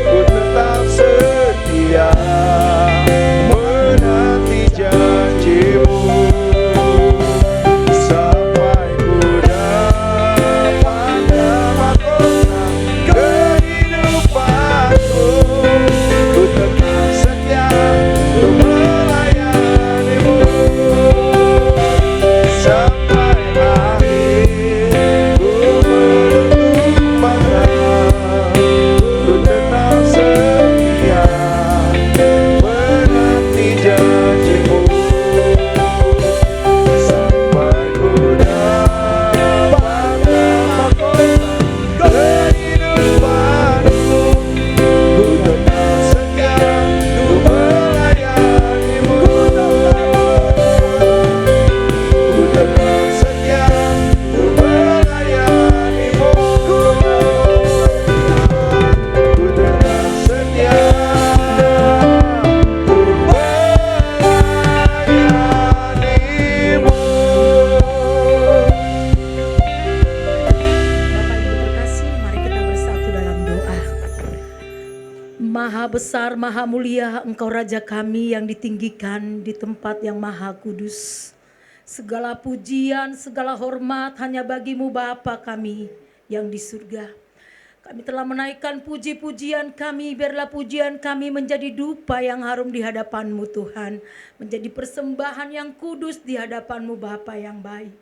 ku tetap setia menanti janjimu, sampai ku dapat mahkota kehidupanku. Ku tetap setia untuk melayanimu sampai akhir. Ku menutup mata, ku tetap setia menanti janjimu, sampai ku dapat mahkota kehidupanku. Ku tetap setia untuk melayanimu, ku tetap setia untuk melayanimu, ku tetap setia untuk melayanimu. Bapak Ibu terkasih, mari kita bersatu dalam doa. Maha besar, maha mulia Engkau Raja kami yang ditinggikan di tempat yang maha kudus. Segala pujian, segala hormat hanya bagimu Bapa kami yang di surga. Kami telah menaikkan puji-pujian kami, biarlah pujian kami menjadi dupa yang harum di hadapan-Mu Tuhan. Menjadi persembahan yang kudus di hadapan-Mu Bapa yang baik.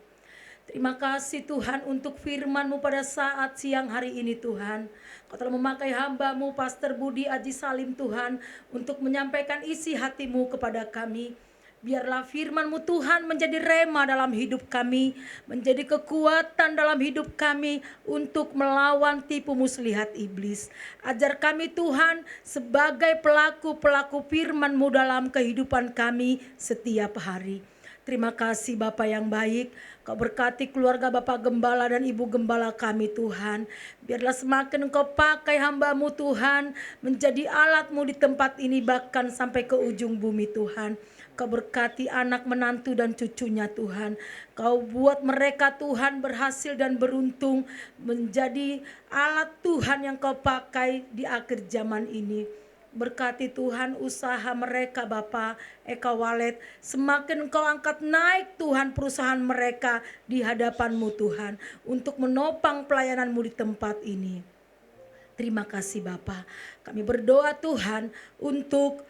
Terima kasih Tuhan untuk firman-Mu pada saat siang hari ini Tuhan. Kau telah memakai hamba-Mu Pastor Budi Aji Salim Tuhan untuk menyampaikan isi hati-Mu kepada kami. Biarlah firman-Mu Tuhan menjadi rema dalam hidup kami, menjadi kekuatan dalam hidup kami untuk melawan tipu muslihat iblis. Ajar kami Tuhan sebagai pelaku-pelaku firman-Mu dalam kehidupan kami setiap hari. Terima kasih Bapa yang baik. Kau berkati keluarga Bapak Gembala dan Ibu Gembala kami Tuhan. Biarlah semakin Engkau pakai hamba-Mu Tuhan, menjadi alat-Mu di tempat ini bahkan sampai ke ujung bumi Tuhan. Kau berkati anak menantu dan cucunya Tuhan. Kau buat mereka Tuhan berhasil dan beruntung, menjadi alat Tuhan yang Kau pakai di akhir zaman ini. Berkati Tuhan usaha mereka Bapa Eka Walet. Semakin Engkau angkat naik Tuhan perusahaan mereka di hadapan-Mu Tuhan. Untuk menopang pelayanan-Mu di tempat ini. Terima kasih Bapa. Kami berdoa Tuhan untuk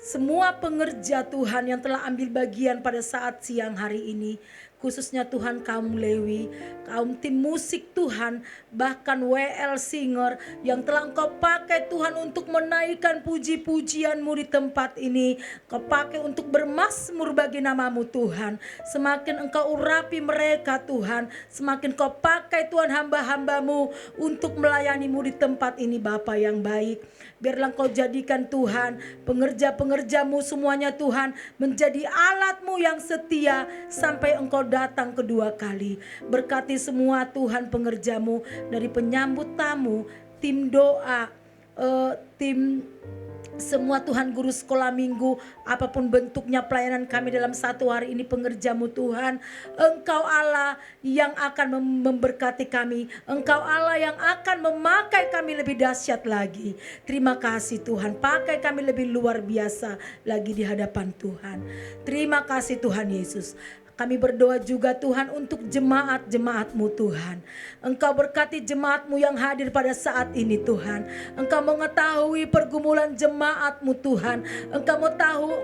semua pengerja Tuhan yang telah ambil bagian pada saat siang hari ini. Khususnya Tuhan kaum Lewi, kaum tim musik Tuhan, bahkan WL Singer yang telah Engkau pakai Tuhan untuk menaikkan puji-pujian-Mu di tempat ini. Kau pakai untuk bermazmur bagi nama-Mu Tuhan. Semakin Engkau urapi mereka Tuhan, semakin Kau pakai Tuhan hamba-hamba-Mu untuk melayani-Mu di tempat ini Bapa yang baik. Biarlah Engkau jadikan Tuhan pengerja-pengerja-Mu semuanya Tuhan menjadi alat-Mu yang setia sampai Engkau datang kedua kali. Berkati semua Tuhan pengerja-Mu dari penyambut tamu, tim doa, tim semua Tuhan guru sekolah minggu, apapun bentuknya pelayanan kami dalam satu hari ini pengerja-Mu Tuhan. Engkau Allah yang akan memberkati kami. Engkau Allah yang akan memakai kami lebih dahsyat lagi. Terima kasih Tuhan, pakai kami lebih luar biasa lagi di hadapan Tuhan. Terima kasih Tuhan Yesus. Kami berdoa juga Tuhan untuk jemaat-jemaat-Mu Tuhan. Engkau berkati jemaat-Mu yang hadir pada saat ini Tuhan. Engkau mengetahui pergumulan jemaat-Mu Tuhan. Engkau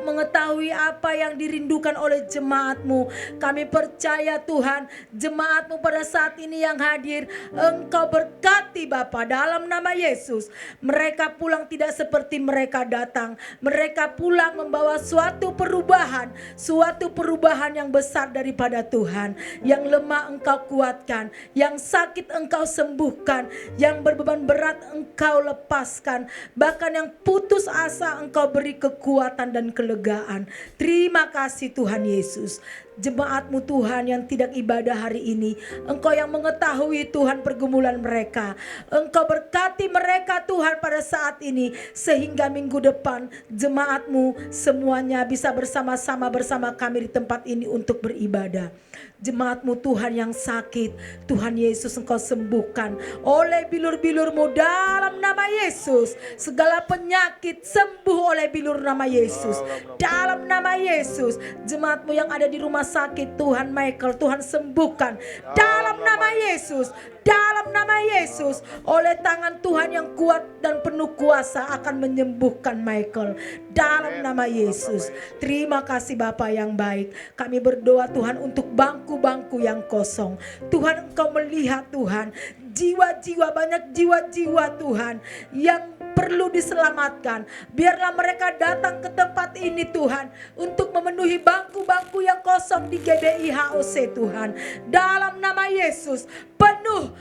mengetahui apa yang dirindukan oleh jemaat-Mu. Kami percaya Tuhan, jemaat-Mu pada saat ini yang hadir, Engkau berkati Bapa dalam nama Yesus. Mereka pulang tidak seperti mereka datang. Mereka pulang membawa suatu perubahan yang besar daripada Tuhan. Yang lemah Engkau kuatkan, yang sakit Engkau sembuhkan, yang berbeban berat Engkau lepaskan, bahkan yang putus asa Engkau beri kekuatan dan kelegaan. Terima kasih Tuhan Yesus. Jemaat-Mu Tuhan yang tidak ibadah hari ini, Engkau yang mengetahui Tuhan pergumulan mereka. Engkau berkati mereka Tuhan pada saat ini, sehingga minggu depan jemaat-Mu semuanya bisa bersama-sama bersama kami di tempat ini untuk beribadah. Jemaat-Mu Tuhan yang sakit, Tuhan Yesus Engkau sembuhkan oleh bilur-bilur-Mu dalam nama Yesus. Segala penyakit sembuh oleh bilur nama Yesus, dalam nama Yesus. Jemaat-Mu yang ada di rumah sakit Tuhan Michael, Tuhan sembuhkan dalam nama Yesus. Dalam nama Yesus, oleh tangan Tuhan yang kuat dan penuh kuasa akan menyembuhkan Michael. Dalam nama Yesus. Terima kasih Bapa yang baik. Kami berdoa Tuhan untuk bangku-bangku yang kosong. Tuhan Engkau melihat Tuhan, jiwa-jiwa, banyak jiwa-jiwa Tuhan yang perlu diselamatkan. Biarlah mereka datang ke tempat ini Tuhan, untuk memenuhi bangku-bangku yang kosong di GBI HOC Tuhan. Dalam nama Yesus, penuh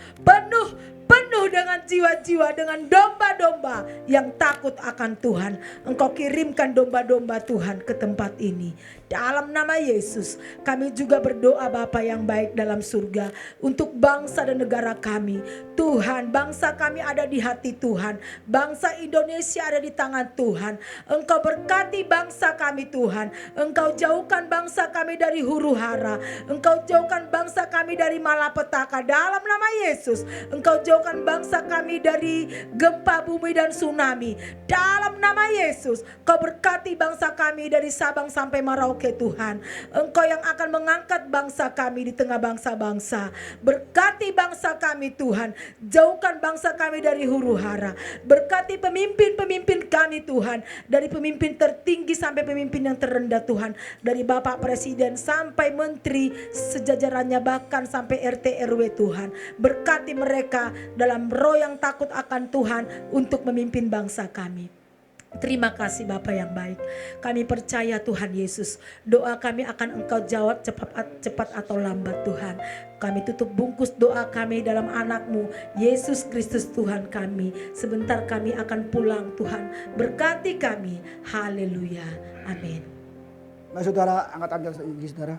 dengan jiwa-jiwa, dengan domba-domba yang takut akan Tuhan. Engkau kirimkan domba-domba Tuhan ke tempat ini. Dalam nama Yesus, kami juga berdoa Bapa yang baik dalam surga untuk bangsa dan negara kami. Tuhan, bangsa kami ada di hati Tuhan. Bangsa Indonesia ada di tangan Tuhan. Engkau berkati bangsa kami Tuhan. Engkau jauhkan bangsa kami dari huru-hara. Engkau jauhkan bangsa kami dari malapetaka. Dalam nama Yesus, Engkau jauhkan bangsa kami dari gempa bumi dan tsunami. Dalam nama Yesus, Kau berkati bangsa kami dari Sabang sampai Merauke Tuhan. Engkau yang akan mengangkat bangsa kami di tengah bangsa-bangsa. Berkati bangsa kami Tuhan. Jauhkan bangsa kami dari huru-hara. Berkati pemimpin-pemimpin kami Tuhan. Dari pemimpin tertinggi sampai pemimpin yang terendah Tuhan. Dari Bapak Presiden sampai Menteri sejajarannya, bahkan sampai RT RW Tuhan. Berkati mereka dalam roh yang takut akan Tuhan untuk memimpin bangsa kami. Terima kasih Bapa yang baik. Kami percaya Tuhan Yesus, doa kami akan Engkau jawab cepat atau lambat Tuhan. Kami tutup bungkus doa kami dalam anak-Mu Yesus Kristus Tuhan kami. Sebentar kami akan pulang Tuhan. Berkati kami. Haleluya. Amin. Nah saudara, angkat tangan saudara.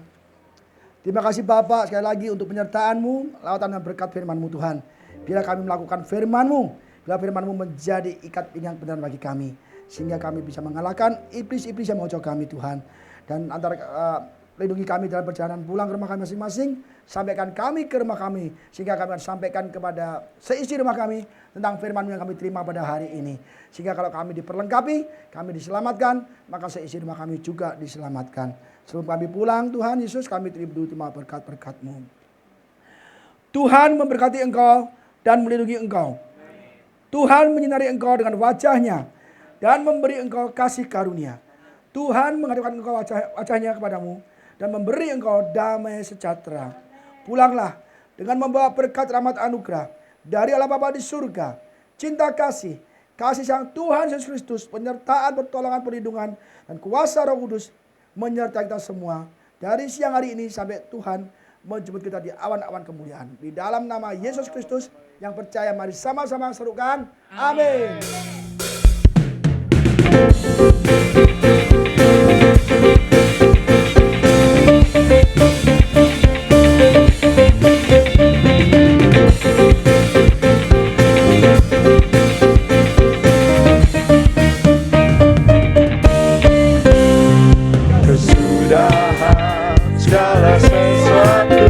Terima kasih Bapak sekali lagi untuk penyertaan-Mu, lawatan dan berkat firman-Mu Tuhan. Biarlah kami melakukan firman-Mu, biarlah firman-Mu menjadi ikat pinggang benar bagi kami. Sehingga kami bisa mengalahkan iblis-iblis yang mengocok kami Tuhan. Dan antara lindungi kami dalam perjalanan pulang ke rumah kami masing-masing. Sampaikan kami ke rumah kami. Sehingga kami akan sampaikan kepada seisi rumah kami tentang firman-Mu yang kami terima pada hari ini. Sehingga kalau kami diperlengkapi, kami diselamatkan, maka seisi rumah kami juga diselamatkan. Sebelum kami pulang Tuhan Yesus, kami terima berkat-berkat-Mu. Tuhan memberkati Engkau dan melindungi Engkau. Tuhan menyinari Engkau dengan wajah-Nya dan memberi Engkau kasih karunia. Tuhan menghadapkan Engkau wajah-Nya kepadamu dan memberi Engkau damai sejahtera. Pulanglah dengan membawa berkat rahmat anugerah dari Allah Bapa di surga, cinta kasih sayang Tuhan Yesus Kristus, penyertaan, pertolongan, perlindungan, dan kuasa Roh Kudus menyertai kita semua dari siang hari ini sampai Tuhan menjemput kita di awan-awan kemuliaan. Di dalam nama Yesus Kristus yang percaya, mari sama-sama serukan. Amin. Kesudahan segala sesuatu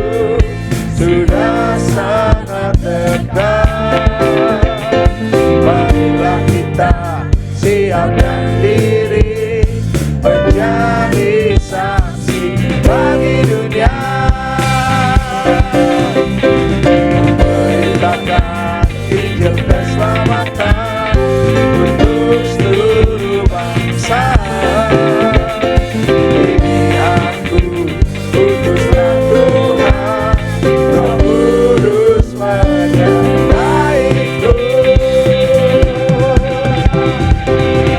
sudah sangat dekat. Marilah kita siapkan diri menjadi saksi bagi dunia, memberitakan Injil keselamatan untuk seluruh bangsa. Ini aku, utuslah Tuhan, Roh Kudus menyertaiku.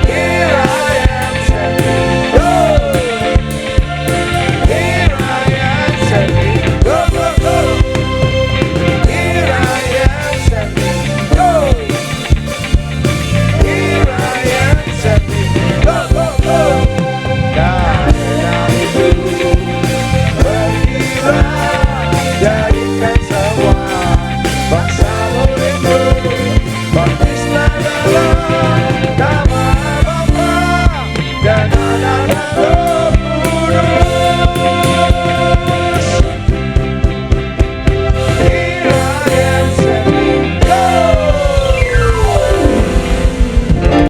Here I am, send me, go. Here I am, send me, go, go, go. Here I am, send me, go. Here I am, send me, go, go, go. Karena itu pergilah, jadikan semua bangsa muridku.